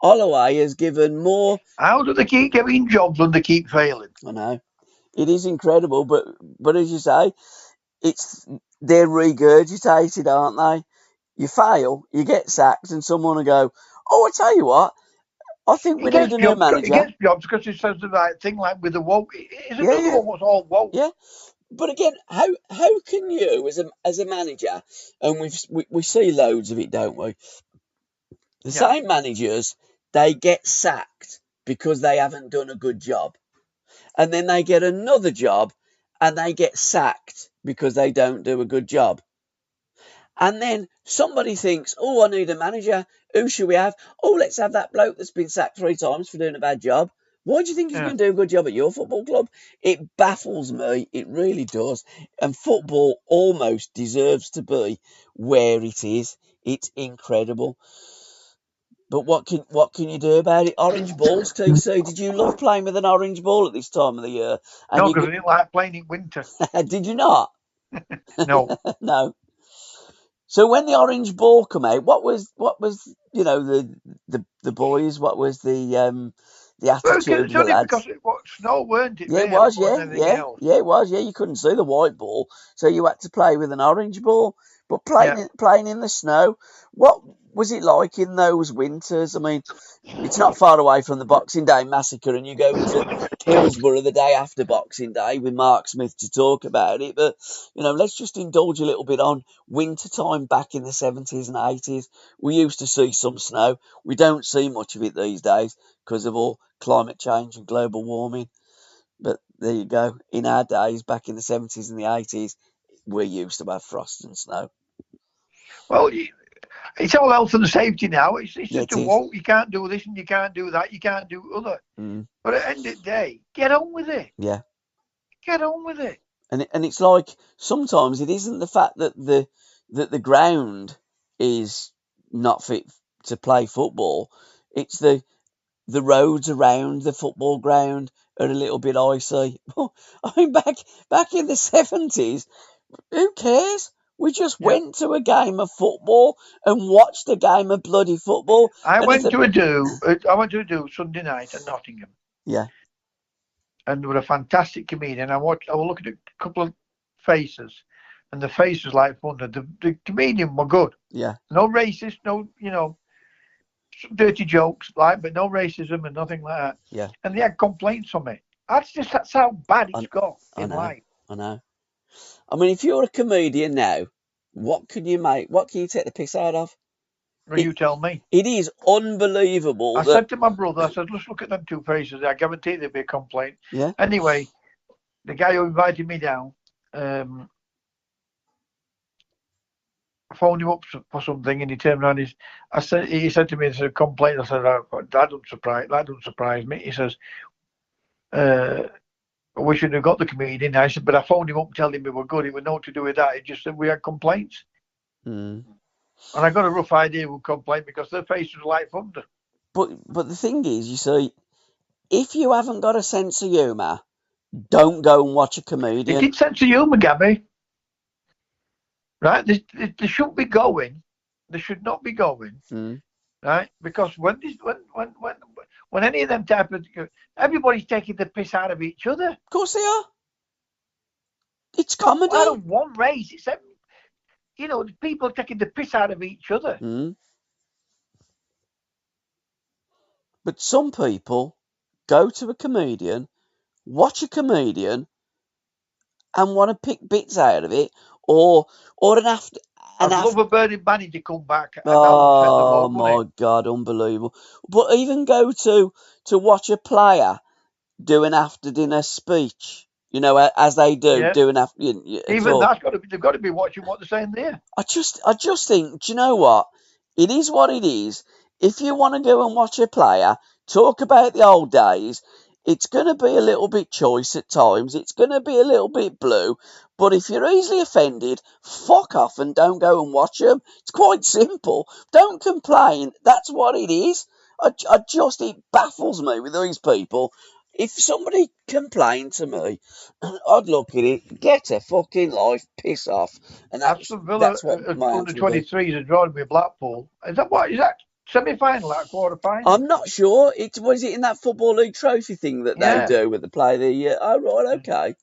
Holloway has given more... How do they keep getting jobs when they keep failing? I know. It is incredible, but as you say, they're regurgitated, aren't they? You fail, you get sacked, and someone will go, "Oh, I tell you what, I think we need a new manager." He gets jobs because he says the right thing, like with the woke. It's another one was all woke. Yeah, but again, how can you, as a manager, and we see loads of it, don't we? The same managers, they get sacked because they haven't done a good job, and then they get another job, and they get sacked because they don't do a good job. And then somebody thinks, "Oh, I need a manager. Who should we have? Oh, let's have that bloke that's been sacked 3 times for doing a bad job. Why do you think he's going to do a good job at your football club?" It baffles me. It really does. And football almost deserves to be where it is. It's incredible. But what can you do about it? Orange balls, TC. Did you love playing with an orange ball at this time of the year? No, because I didn't like playing in winter. Did you not? No. No. So when the orange ball come out, what was the boys? What was the attitude of the lads? Because it was snow, weren't it? Yeah, it was. Yeah, it was. Yeah, you couldn't see the white ball, so you had to play with an orange ball. But playing in the snow, what was it like in those winters? I mean, it's not far away from the Boxing Day massacre, and you go to Hillsborough the day after Boxing Day with Mark Smith to talk about it. But let's just indulge a little bit on winter time back in the 70s and 80s. We used to see some snow. We don't see much of it these days because of all climate change and global warming. But there you go. In our days, back in the 70s and the 80s, we used to have frost and snow. Well, it's all health and safety now. It's just a woke. You can't do this and you can't do that. You can't do other. But at the end of the day, get on with it. Yeah. Get on with it. And it's like sometimes it isn't the fact that the ground is not fit to play football. It's the roads around the football ground are a little bit icy. I mean, back in the 70s, who cares? We just went to a game of football and watched a game of bloody football. I went to a do Sunday night at Nottingham. Yeah. And there was a fantastic comedian. I was looking at a couple of faces, and the faces like fun. The comedian were good. Yeah. No racist, no dirty jokes, but no racism and nothing like that. Yeah. And they had complaints on me. That's how bad it's got in life. I know. I mean, if you're a comedian now, what can you make? What can you take the piss out of? Well, you tell me. It is unbelievable. I said to my brother, let's look at them 2 faces. I guarantee there'll be a complaint. Yeah. Anyway, the guy who invited me down, I phoned him up for something, and he turned around. He said to me, "There's a complaint." I said, "Oh, that don't surprise me." He says, "We should have got the comedian." I said, "But I phoned him up, telling him we were good. It was nothing to do with that. It just said we had complaints." And I got a rough idea who complained because their faces were like thunder. But the thing is, you see, if you haven't got a sense of humour, don't go and watch a comedian. They did sense of humour, Gabby. Right? They shouldn't be going. They should not be going. Right? Because when any of them type of, everybody's taking the piss out of each other. Of course they are. It's comedy. Out of one race, it's the people taking the piss out of each other. But some people go to a comedian, watch a comedian, and want to pick bits out of it, or an after. I'd love a Burning Banny to come back. Oh my God, unbelievable! But even go to watch a player do an after dinner speech. You know, as they do, Yeah. doing after. Even that's they've got to be watching what they're saying there. I just think, do you know what? It is what it is. If you want to go and watch a player talk about the old days, it's going to be a little bit choice at times. It's going to be a little bit blue. But if you're easily offended, fuck off and don't go and watch them. It's quite simple. Don't complain. That's what it is. It baffles me with these people. If somebody complained to me, I'd look at it, get a fucking life, piss off. And Aston Villa that's what my under answer would be. 23s are drawing with Blackpool. Is that semi-final, that quarter-final? I'm not sure. Was it in that Football League trophy thing that they do with the play the oh right, okay.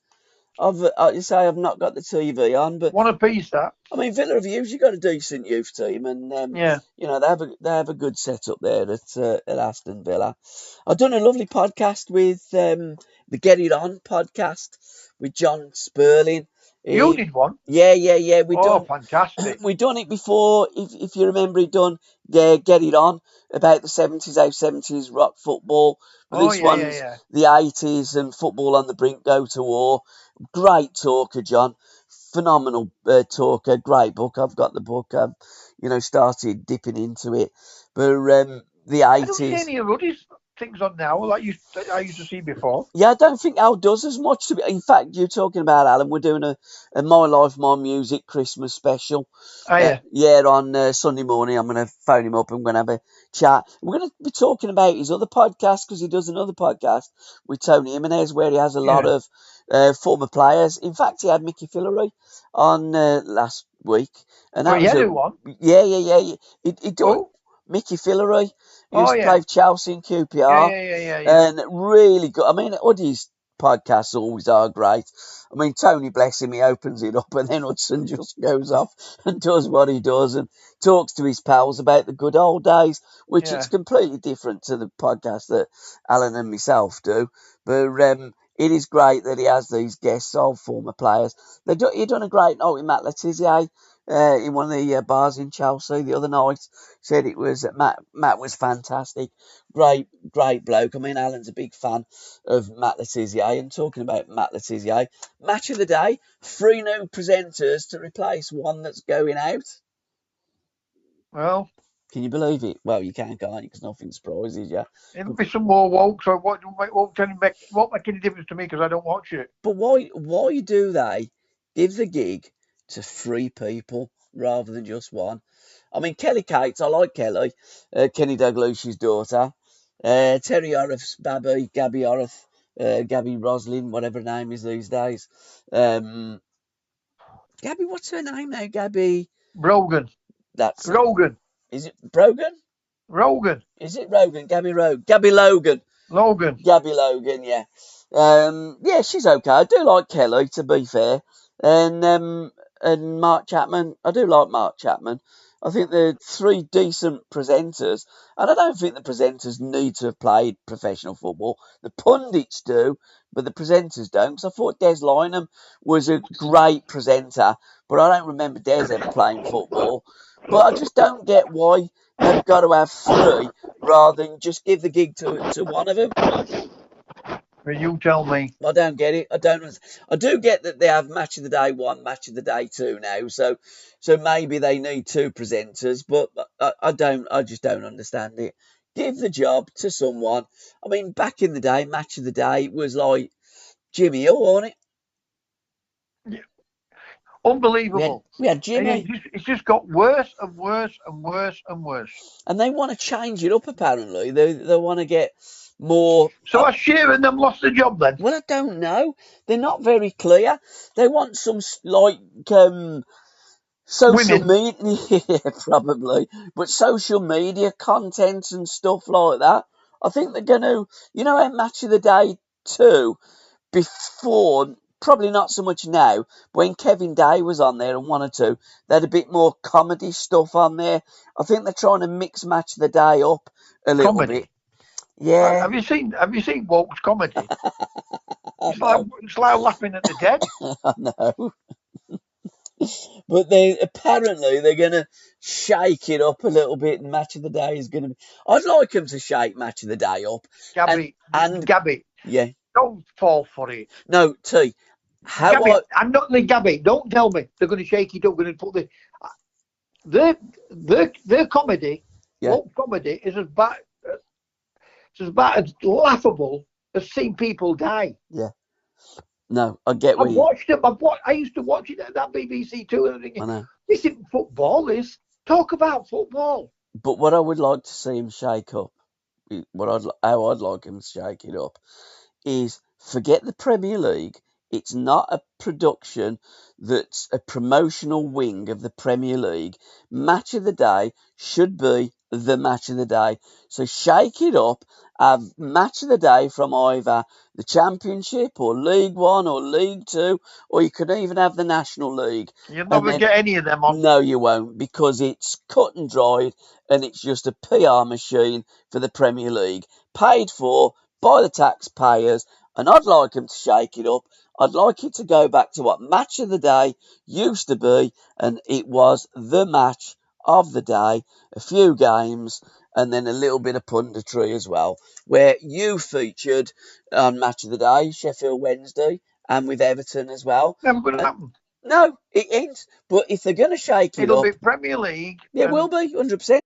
I've not got the TV on, but one apiece that. I mean, Villa have usually got a decent youth team, and you know they have a good setup there at Aston Villa. I've done a lovely podcast with the Get It On podcast with John Sperling. You did one? Yeah. Fantastic. We done it before. If you remember, it done Get It On about the 70s, how 70s rock football. But this one's the 80s and football on the brink, go to war. Great talker, John. Phenomenal talker. Great book. I've got the book. I've started dipping into it. But the 80s. I don't see any of Ruddy's things on now like I used to see before. Yeah, I don't think Al does as much. In fact, you're talking about Alan. We're doing a My Life, My Music Christmas special. Oh, yeah. On Sunday morning. I'm going to phone him up and we're going to have a chat. We're going to be talking about his other podcast because he does another podcast with Tony Jimenez where he has a lot of former players. In fact, he had Mickey Fillery on last week. And that was one? Yeah. He done Mickey Fillery. He used to play for Chelsea and QPR. Yeah. And really good. I mean, Uddy's podcasts always are great. I mean, Tony, bless him, he opens it up and then Hudson just goes off and does what he does and talks to his pals about the good old days, which is completely different to the podcast that Alan and myself do. But it is great that he has these guests of former players. He done a great night with Matt Letizia in one of the bars in Chelsea the other night. Said it was Matt was fantastic. Great bloke. I mean, Alan's a big fan of Matt Letizia. And talking about Matt Letizia, match of the day, 3 new presenters to replace one that's going out. Well, can you believe it? Well, you can't you? Because nothing surprises you. It'll be some more woke, so won't make any difference to me because I don't watch it. But why do they give the gig to 3 people rather than just one? I mean, Kelly Cates, I like Kelly, Kenny Dalglish's daughter, Terry Orriff's Gabby Orriff, Gabby Roslin, whatever her name is these days. Gabby, what's her name now? Gabby Brogan. That's Rogan. Is it Brogan? Rogan. Is it Rogan? Gabby Logan. Gabby Logan, yeah. Yeah, she's okay. I do like Kelly, to be fair. And Mark Chapman. I do like Mark Chapman. I think they're 3 decent presenters. And I don't think the presenters need to have played professional football. The pundits do, but the presenters don't. Because I thought Des Lynam was a great presenter, but I don't remember Des ever playing football. But I just don't get why they've got to have 3 rather than just give the gig to one of them. Well, you tell me. I don't get it. I do get that they have Match of the Day 1, Match of the Day 2 now. So maybe they need 2 presenters, but I just don't understand it. Give the job to someone. I mean, back in the day, Match of the Day was like Jimmy Hill, wasn't it? Yeah. Unbelievable. We had Jimmy. It's just got worse and worse and worse and worse. And they want to change it up, apparently. They want to get more. So has Sheeran them lost the job then? Well, I don't know. They're not very clear. They want some, social media, yeah, probably. But social media content and stuff like that. I think they're going to, how Match of the Day 2, before, probably not so much now, when Kevin Day was on there and 1 or 2, they had a bit more comedy stuff on there. I think they're trying to mix Match of the Day up a little bit. Yeah. Have you seen Walt's comedy? It's like laughing at the dead. I know. But apparently they're going to shake it up a little bit, and Match of the Day is going to be. I'd like them to shake Match of the Day up. Gabby. Yeah. don't fall for it. No, T. Gabby, I'm not the Gabby. Don't tell me they're going to shake it up. Going to put their comedy. Yeah. Woke comedy is as bad as laughable as seeing people die. Yeah. No, I get I've watched them. I used to watch it at that BBC Two. And I'm thinking, I know. this isn't football. This talk about football. But what I would like to see him shake up, how I'd like him to shake it up, is forget the Premier League. It's not a production that's a promotional wing of the Premier League. Match of the day should be the match of the day. So shake it up. Have match of the day from either the Championship or League One or League Two, or you could even have the National League. You'll never get any of them on. No, you won't, because it's cut and dried and it's just a PR machine for the Premier League, paid for by the taxpayers. And I'd like them to shake it up. I'd like it to go back to what match of the day used to be, and it was the match of the day, a few games, and then a little bit of punditry as well, where you featured on Match of the Day, Sheffield Wednesday, and with Everton as well. Never going to happen. No, it ain't. But if they're going to shake it It'll up... be Premier League. It will be, 100%.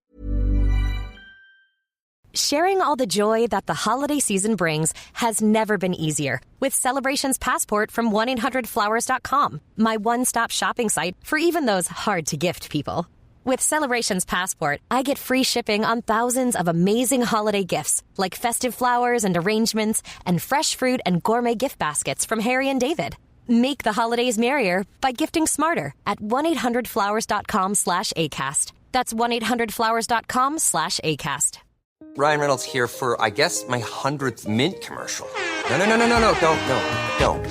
Sharing all the joy that the holiday season brings has never been easier. With Celebrations Passport from 1-800-Flowers.com, my one-stop shopping site for even those hard-to-gift people. With Celebrations Passport, I get free shipping on thousands of amazing holiday gifts, like festive flowers and arrangements, and fresh fruit and gourmet gift baskets from Harry and David. Make the holidays merrier by gifting smarter at 1-800-Flowers.com/ACAST. That's 1-800-Flowers.com/ACAST. Ryan Reynolds here for, I guess, my 100th Mint commercial. No, don't.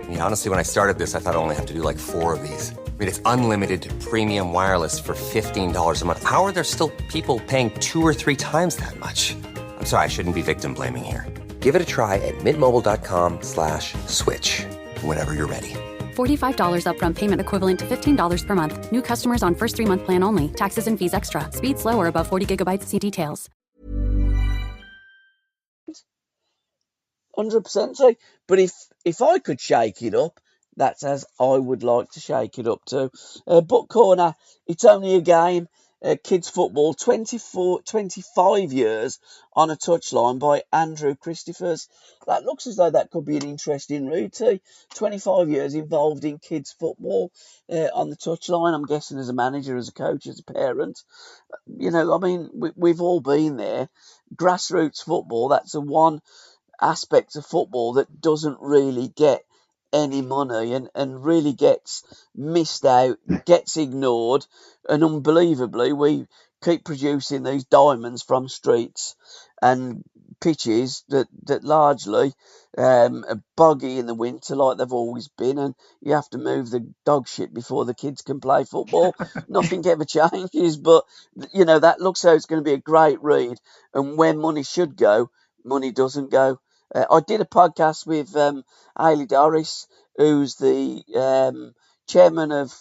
I mean, honestly, when I started this, I thought I only have to do like 4 of these. I mean, it's unlimited premium wireless for $15 a month. How are there still people paying 2 or 3 times that much? I'm sorry, I shouldn't be victim blaming here. Give it a try at mintmobile.com/switch. Whenever you're ready. $45 upfront payment equivalent to $15 per month. New customers on first 3-month plan only. Taxes and fees extra. Speed slower above 40 gigabytes. See details. 100%. So, but if I could shake it up, that's as I would like to shake it up too. But Corner, it's only a game. Kids football, 25 years on a touchline by Andrew Christophers. That looks as though that could be an interesting route. 25 years involved in kids football on the touchline. I'm guessing as a manager, as a coach, as a parent. You know, I mean, we've all been there. Grassroots football, that's the one aspect of football that doesn't really get any money and really gets missed out, gets ignored, and unbelievably we keep producing these diamonds from streets and pitches that largely are boggy in the winter like they've always been, and you have to move the dog shit before the kids can play football. Nothing ever changes, but you know, that looks like it's going to be a great read, and when money should go, money doesn't go. I did a podcast with Hayley Doris, who's the chairman of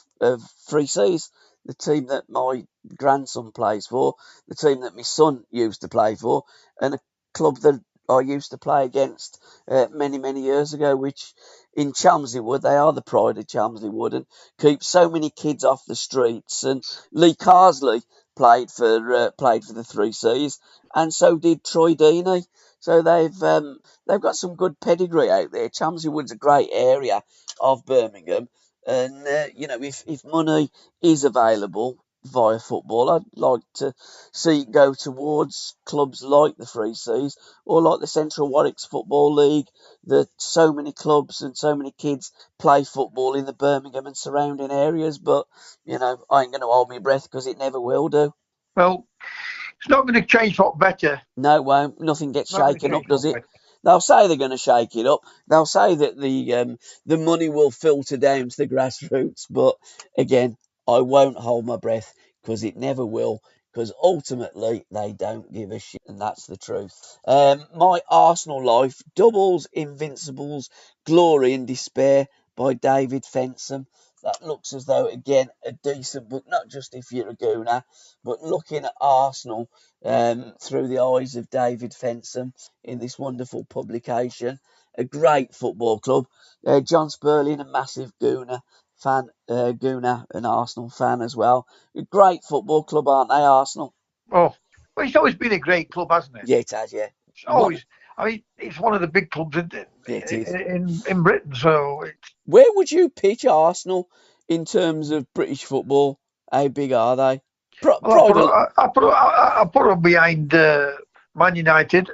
Three Seas, the team that my grandson plays for, the team that my son used to play for, and a club that I used to play against many, many years ago, which in Chelmsley Wood, they are the pride of Chelmsley Wood and keep so many kids off the streets. And Lee Carsley played for the Three Seas, and so did Troy Deeney. So they've got some good pedigree out there. Chelmsley Wood's a great area of Birmingham, and you know, if money is available via football, I'd like to see it go towards clubs like the Three Seas or like the Central Warwick's Football League. That so many clubs and so many kids play football in the Birmingham and surrounding areas. But you know, I ain't going to hold my breath because it never will do. Well, it's not going to change for better. No, it won't. Nothing gets shaken up, does it? They'll say they're going to shake it up. They'll say that the money will filter down to the grassroots. But again, I won't hold my breath because it never will. Because ultimately, they don't give a shit, and that's the truth. My Arsenal life, Doubles, Invincibles, Glory and Despair by David Fensom. that looks as though, again, a decent book, not just if you're a Gooner, but looking at Arsenal through the eyes of David Fensom in this wonderful publication. A great football club. John Sperling, a massive Gooner fan, Gooner, an Arsenal fan as well. A great football club, aren't they, Arsenal? Oh, well, it's always been a great club, hasn't it? Yeah, it has, yeah. It's always. I mean, it's one of the big clubs in Britain. So, where would you pitch Arsenal in terms of British football? How big are they? I put them behind Man United,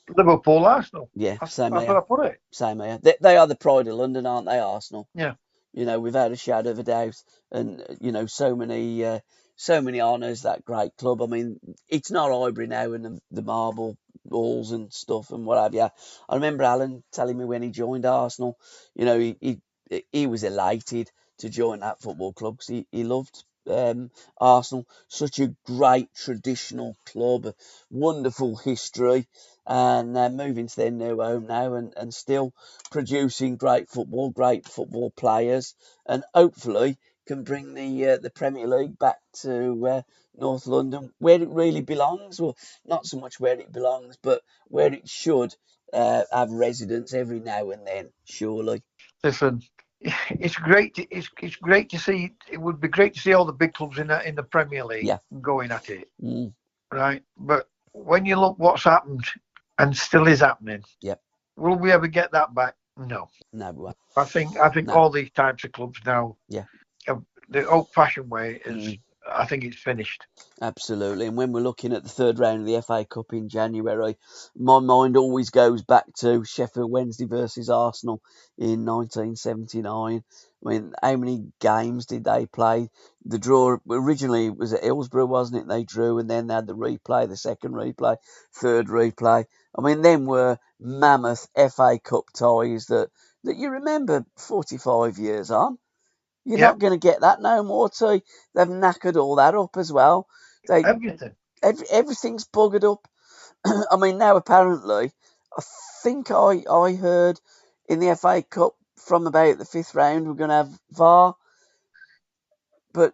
Liverpool, Arsenal. Yeah, that's where I put it. Same here. They are the pride of London, aren't they, Arsenal? Yeah. Without a shadow of a doubt, and so many honours, that great club. I mean, it's not Highbury now and the marble halls and stuff and what have you. I remember Alan telling me when he joined Arsenal, he was elated to join that football club because he loved Arsenal. Such a great traditional club, wonderful history, and moving to their new home now and still producing great football players, and hopefully can bring the Premier League back to North London, where it really belongs. Well, not so much where it belongs, but where it should have residents every now and then, surely. Listen, it's great to see. It would be great to see all the big clubs in the Premier League going at it, right? But when you look what's happened and still is happening, will we ever get that back? No, we won't. I think all these types of clubs now, the old-fashioned way is. I think it's finished. Absolutely. And when we're looking at the third round of the FA Cup in January, my mind always goes back to Sheffield Wednesday versus Arsenal in 1979. I mean, how many games did they play? The draw originally was at Hillsborough, wasn't it? They drew, and then they had the replay, the second replay, third replay. I mean, them were mammoth FA Cup ties that you remember 45 years on. You're not going to get that no more, too. They've knackered all that up as well. Everything's buggered up. I mean, now apparently, I think I heard in the FA Cup from about the fifth round we're going to have VAR. But,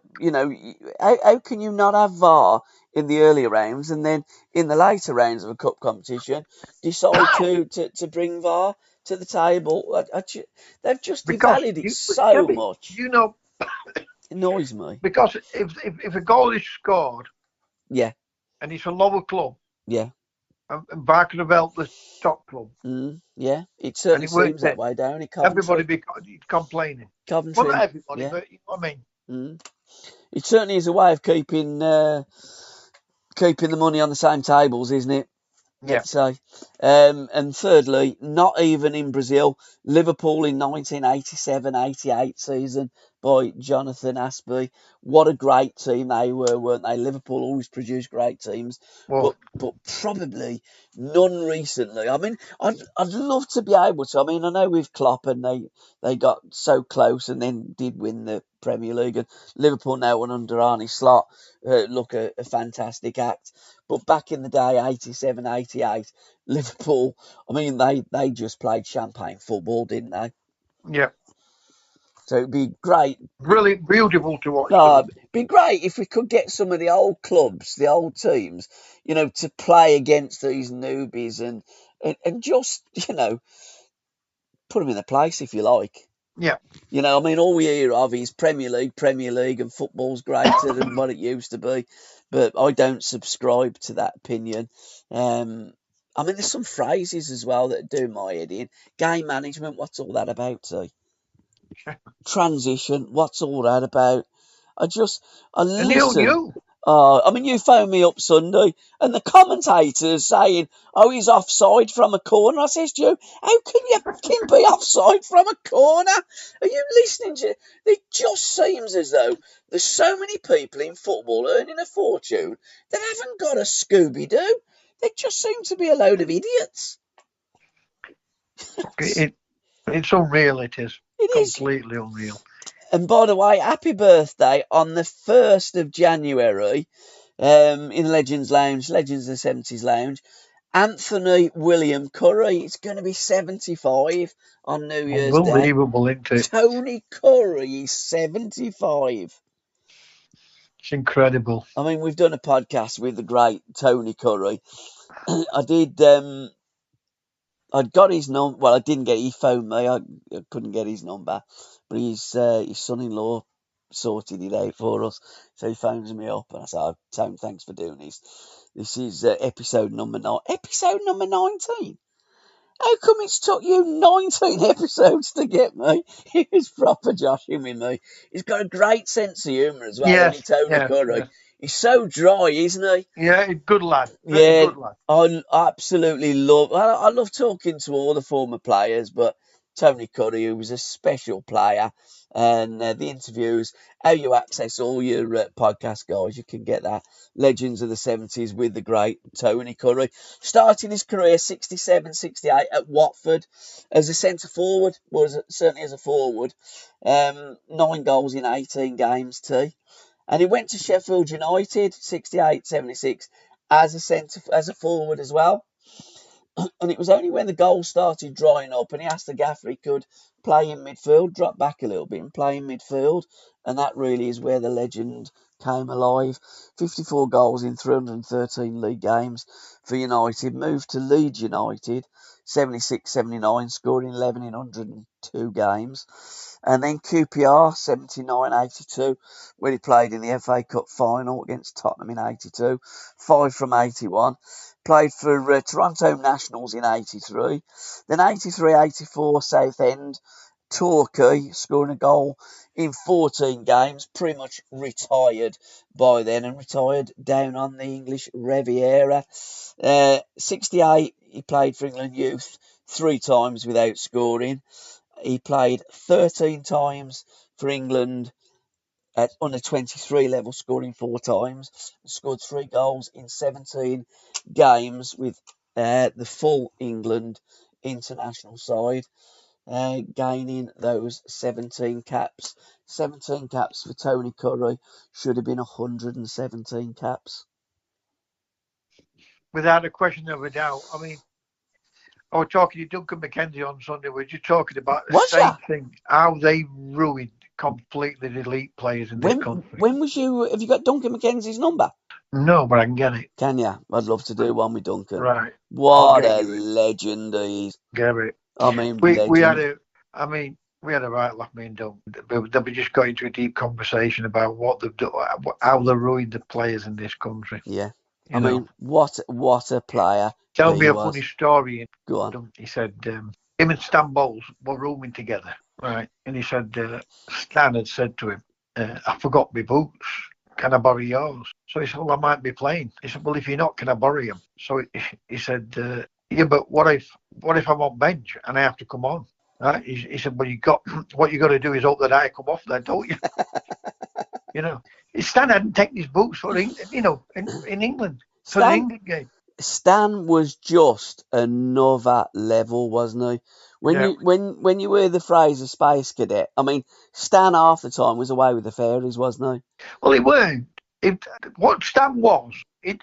how can you not have VAR in the earlier rounds and then in the later rounds of a cup competition decide to bring VAR to the table? They've just devalued it so much. It annoys me. Because if a goal is scored, and it's a lower club, and VAR could have helped the top club, it certainly seems that way down in Coventry. Everybody be complaining. Coventry, well, not everybody, but you know what I mean. It certainly is a way of keeping the money on the same tables, isn't it? Let's say. And thirdly, not even in Brazil, Liverpool in 1987-88 season by Jonathan Aspey. What a great team they were, weren't they? Liverpool always produced great teams, but probably none recently. I mean, I'd love to be able to. I mean, I know with Klopp and they got so close and then did win the Premier League, and Liverpool now under Arne Slot look a fantastic act. But back in the day, 87-88, Liverpool, I mean, they just played champagne football, didn't they? Yeah. So it'd be great. Really beautiful to watch. It'd be great if we could get some of the old clubs, the old teams, to play against these newbies and just, put them in their place, if you like. Yeah. I mean, all we hear of is Premier League, and football's greater than what it used to be. But I don't subscribe to that opinion. I mean, there's some phrases as well that do my head in. Game management, what's all that about, T? Transition, what's all that about? I listen. I mean, you phoned me up Sunday, and the commentators saying, he's offside from a corner. I says to you, how can you be offside from a corner? Are you listening to? It just seems as though there's so many people in football earning a fortune that haven't got a Scooby-Doo. They just seem to be a load of idiots. It's unreal, it is. It completely unreal. And by the way, happy birthday on the 1st of January in Legends of the 70s Lounge. Anthony William Curry. It's going to be 75 on New Year's Day. Unbelievable, isn't it? Tony Curry is 75. It's incredible. I mean, we've done a podcast with the great Tony Curry. I'd got his number. Well, I didn't get. He phoned me. I couldn't get his number, but his son-in-law sorted it out for us. So he phones me up, and I said, "Oh, Tony, thanks for doing this. This is episode number 19. How come it's took you 19 episodes to get me?" He was proper joshing with me. He's got a great sense of humour as well, Yes, Tony Curry. yes. He's so dry, isn't he? Yeah, good lad. Very good lad. I absolutely love. I love talking to all the former players, but Tony Curry, who was a special player, and the interviews, how you access all your podcast, guys, you can get that. Legends of the 70s with the great Tony Curry. Started his career 67, 68 at Watford as a centre forward, certainly as a forward. 9 goals in 18 games, And he went to Sheffield United, 68, 76, as a forward as well. And it was only when the goals started drying up and he asked the gaffer he could play in midfield, drop back a little bit and play in midfield. And that really is where the legend came alive. 54 goals in 313 league games for United. Moved to Leeds United, 76, 79, scoring 11 in 102 games. And then QPR, 79, 82, when he played in the FA Cup final against Tottenham in 82. 5 from 81. Played for Toronto Nationals in 83. Then 83, 84, Southend, Torquay, scoring a goal in 14 games. Pretty much retired by then and retired down on the English Riviera. 68, he played for England Youth 3 times without scoring. He played 13 times for England at under 23 level, scoring 4 times. Scored 3 goals in 17 games with the full England international side, gaining those 17 caps. 17 caps for Tony Curry. Should have been 117 caps. Without a question of a doubt. I mean, I was talking to Duncan McKenzie on Sunday. We were just talking about the same thing, how they ruined completely the elite players in this country. Have you got Duncan McKenzie's number? No, but I can get it. Can you? I'd love to do one with Duncan. Right. What a legend he is. Get it. I mean, we had a right laugh, me and Duncan. Then we just got into a deep conversation about how they ruined the players in this country. Yeah. I mean, what a player. Tell me a funny story. Go on. He said him and Stan Bowles were rooming together, right? And he said Stan had said to him, "I forgot my boots. Can I borrow yours?" So he said, "Well, I might be playing." He said, "Well, if you're not, can I borrow them?" So he said, "Yeah, but what if I'm on bench and I have to come on?" Right? He said, "Well, what you got to do is hope that I come off then, don't you?" You know, Stan hadn't taken his boots for England, in England for the England game. Stan was just another level, wasn't he? When you hear the phrase a space cadet, I mean, Stan half the time was away with the fairies, wasn't he? Well, he weren't. What Stan was, his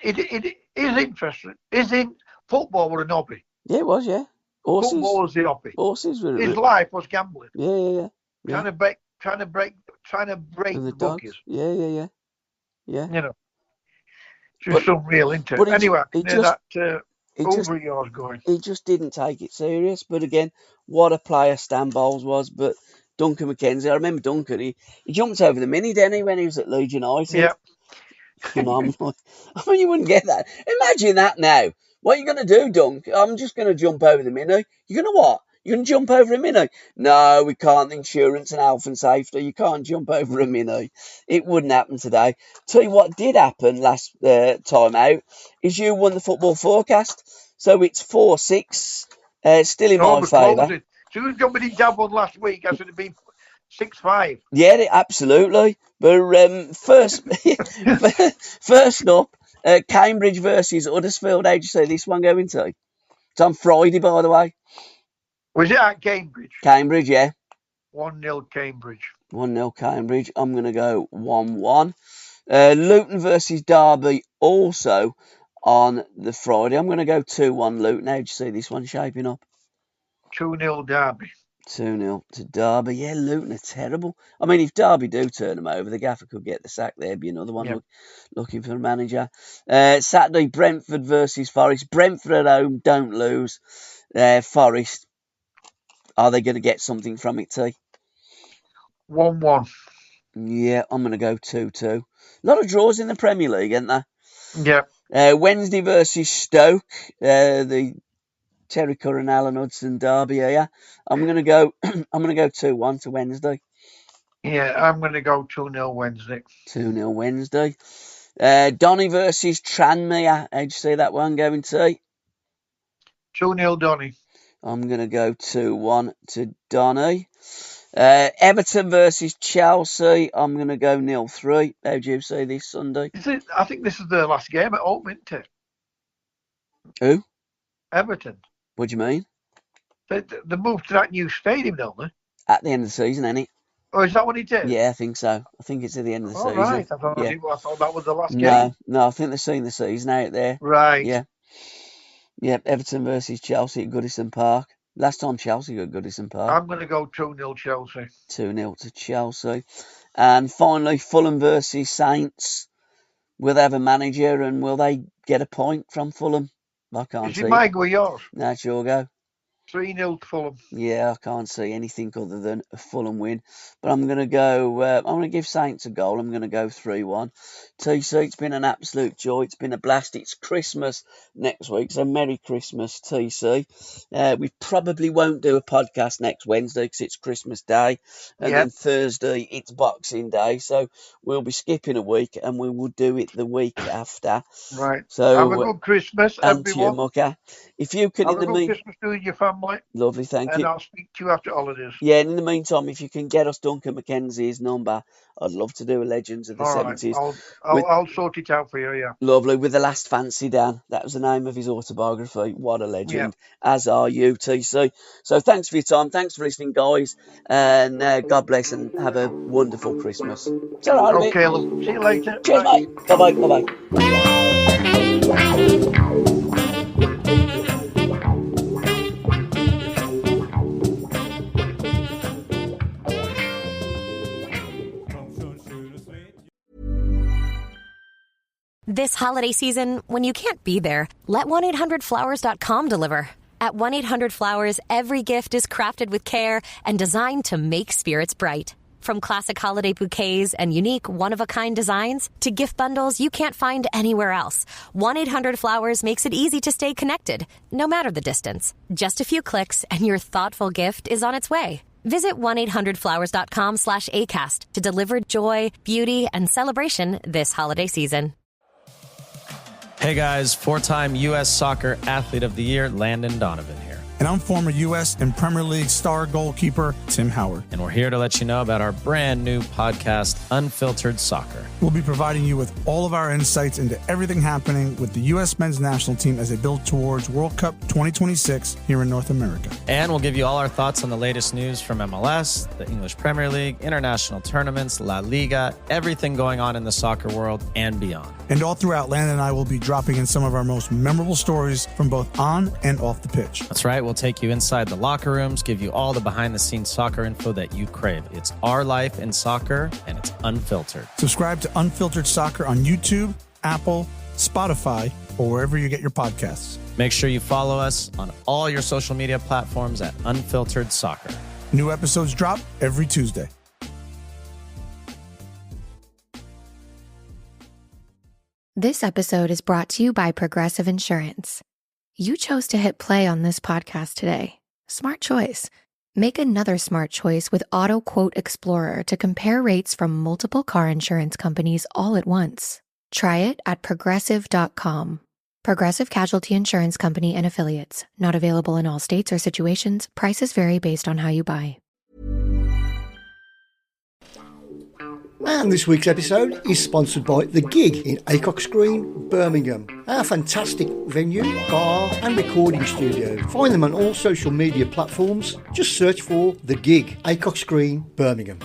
interest is in football were an hobby. Yeah, it was, yeah. Horses. Football was the hobby. Horses were. His life was gambling. Yeah. Trying to break the bookies. Yeah. You know. Just unreal, isn't it? Anyway, over yours going. He just didn't take it serious. But again, what a player Stan Bowles was. But Duncan McKenzie, I remember Duncan, he jumped over the mini, didn't he, when he was at Leeds United? Yeah. Phenomenal. I mean, you wouldn't get that. Imagine that now. What are you going to do, Dunk? I'm just going to jump over the mini. You're going to what? You're going to jump over a mini? No, we can't. Insurance and health and safety. You can't jump over a mini. It wouldn't happen today. Tell you what did happen last time out is you won the football forecast. So it's 4-6. Still in my favour. So who's got me dab one last week? I should have been 6-5. Yeah, absolutely. But first up, Cambridge versus Huddersfield. How'd you say this one going to? It's on Friday, by the way. Was it at Cambridge? Cambridge, yeah. 1-0 Cambridge. 1-0 Cambridge. I'm going to go 1-1. Luton versus Derby, also on the Friday. I'm going to go 2-1 Luton. How do you see this one shaping up? 2-0 Derby. 2-0 to Derby. Yeah, Luton are terrible. I mean, if Derby do turn them over, the gaffer could get the sack. There'd be another one looking for a manager. Saturday, Brentford versus Forest. Brentford at home, don't lose. Forest, are they going to get something from it, T? 1-1. Yeah, I'm going to go 2-2. A lot of draws in the Premier League, isn't there? Yeah. Wednesday versus Stoke. The Terry Curran, Alan Hudson derby here. I'm going to go 2-1 to Wednesday. Yeah, I'm going to go 2-0 Wednesday. 2-0 Wednesday. Donny versus Tranmere. How'd you see that one going, T? 2-0 Donny. I'm going to go 2-1 to Donny. Everton versus Chelsea. I'm going to go 0-3. How do you see this Sunday? I think this is the last game at home, isn't it? Who? Everton. What do you mean? They moved to that new stadium, don't they? At the end of the season, ain't it? Oh, is that what he did? Yeah, I think so. I think it's at the end of the season. Right. I thought that was the last game. No, I think they're seeing the season out there. Right. Yeah. Yeah, Everton versus Chelsea at Goodison Park. Last time Chelsea got Goodison Park. I'm going to go 2-0 Chelsea. 2-0 to Chelsea. And finally, Fulham versus Saints. Will they have a manager and will they get a point from Fulham? I can't see. Is it my go or yours? No, it's your go. 3-0 Fulham. Yeah, I can't see anything other than a Fulham win. But I'm going to go, I'm going to give Saints a goal. I'm going to go 3-1. TC, it's been an absolute joy. It's been a blast. It's Christmas next week, so Merry Christmas, TC. We probably won't do a podcast next Wednesday because it's Christmas Day. And then Thursday, it's Boxing Day. So we'll be skipping a week and we will do it the week after. Right. So, have a good Christmas, and to you, everyone. Mucker. If you can, have a good Christmas to you and your family. Lovely, thank you. And I'll speak to you after holidays. Yeah, and in the meantime, if you can get us Duncan McKenzie's number, I'd love to do a Legends of the 70s. I'll sort it out for you, yeah. Lovely, with The Last Fancy Dan. That was the name of his autobiography. What a legend. Yeah. As are you, TC. So thanks for your time. Thanks for listening, guys. And God bless and have a wonderful Christmas. It's all right, okay, look, see you later. Cheers, Bye. mate. Bye-bye. Bye-bye. This holiday season, when you can't be there, let 1-800-Flowers.com deliver. At 1-800-Flowers, every gift is crafted with care and designed to make spirits bright. From classic holiday bouquets and unique one-of-a-kind designs to gift bundles you can't find anywhere else, 1-800-Flowers makes it easy to stay connected, no matter the distance. Just a few clicks and your thoughtful gift is on its way. Visit 1-800-Flowers.com/ACAST to deliver joy, beauty, and celebration this holiday season. Hey guys, 4-time U.S. Soccer Athlete of the Year, Landon Donovan here. And I'm former U.S. and Premier League star goalkeeper Tim Howard. And we're here to let you know about our brand new podcast, Unfiltered Soccer. We'll be providing you with all of our insights into everything happening with the U.S. men's national team as they build towards World Cup 2026 here in North America. And we'll give you all our thoughts on the latest news from MLS, the English Premier League, international tournaments, La Liga, everything going on in the soccer world and beyond. And all throughout, Landon and I will be dropping in some of our most memorable stories from both on and off the pitch. That's right. We'll take you inside the locker rooms, give you all the behind-the-scenes soccer info that you crave. It's our life in soccer, and it's unfiltered. Subscribe to Unfiltered Soccer on YouTube, Apple, Spotify, or wherever you get your podcasts. Make sure you follow us on all your social media platforms at Unfiltered Soccer. New episodes drop every Tuesday. This episode is brought to you by Progressive Insurance. You chose to hit play on this podcast today. Smart choice. Make another smart choice with Auto Quote Explorer to compare rates from multiple car insurance companies all at once. Try it at progressive.com. Progressive Casualty Insurance Company and Affiliates. Not available in all states or situations. Prices vary based on how you buy. And this week's episode is sponsored by The Gig in Acox Green, Birmingham. Our fantastic venue, bar and recording studio. Find them on all social media platforms. Just search for The Gig, Acox Green, Birmingham.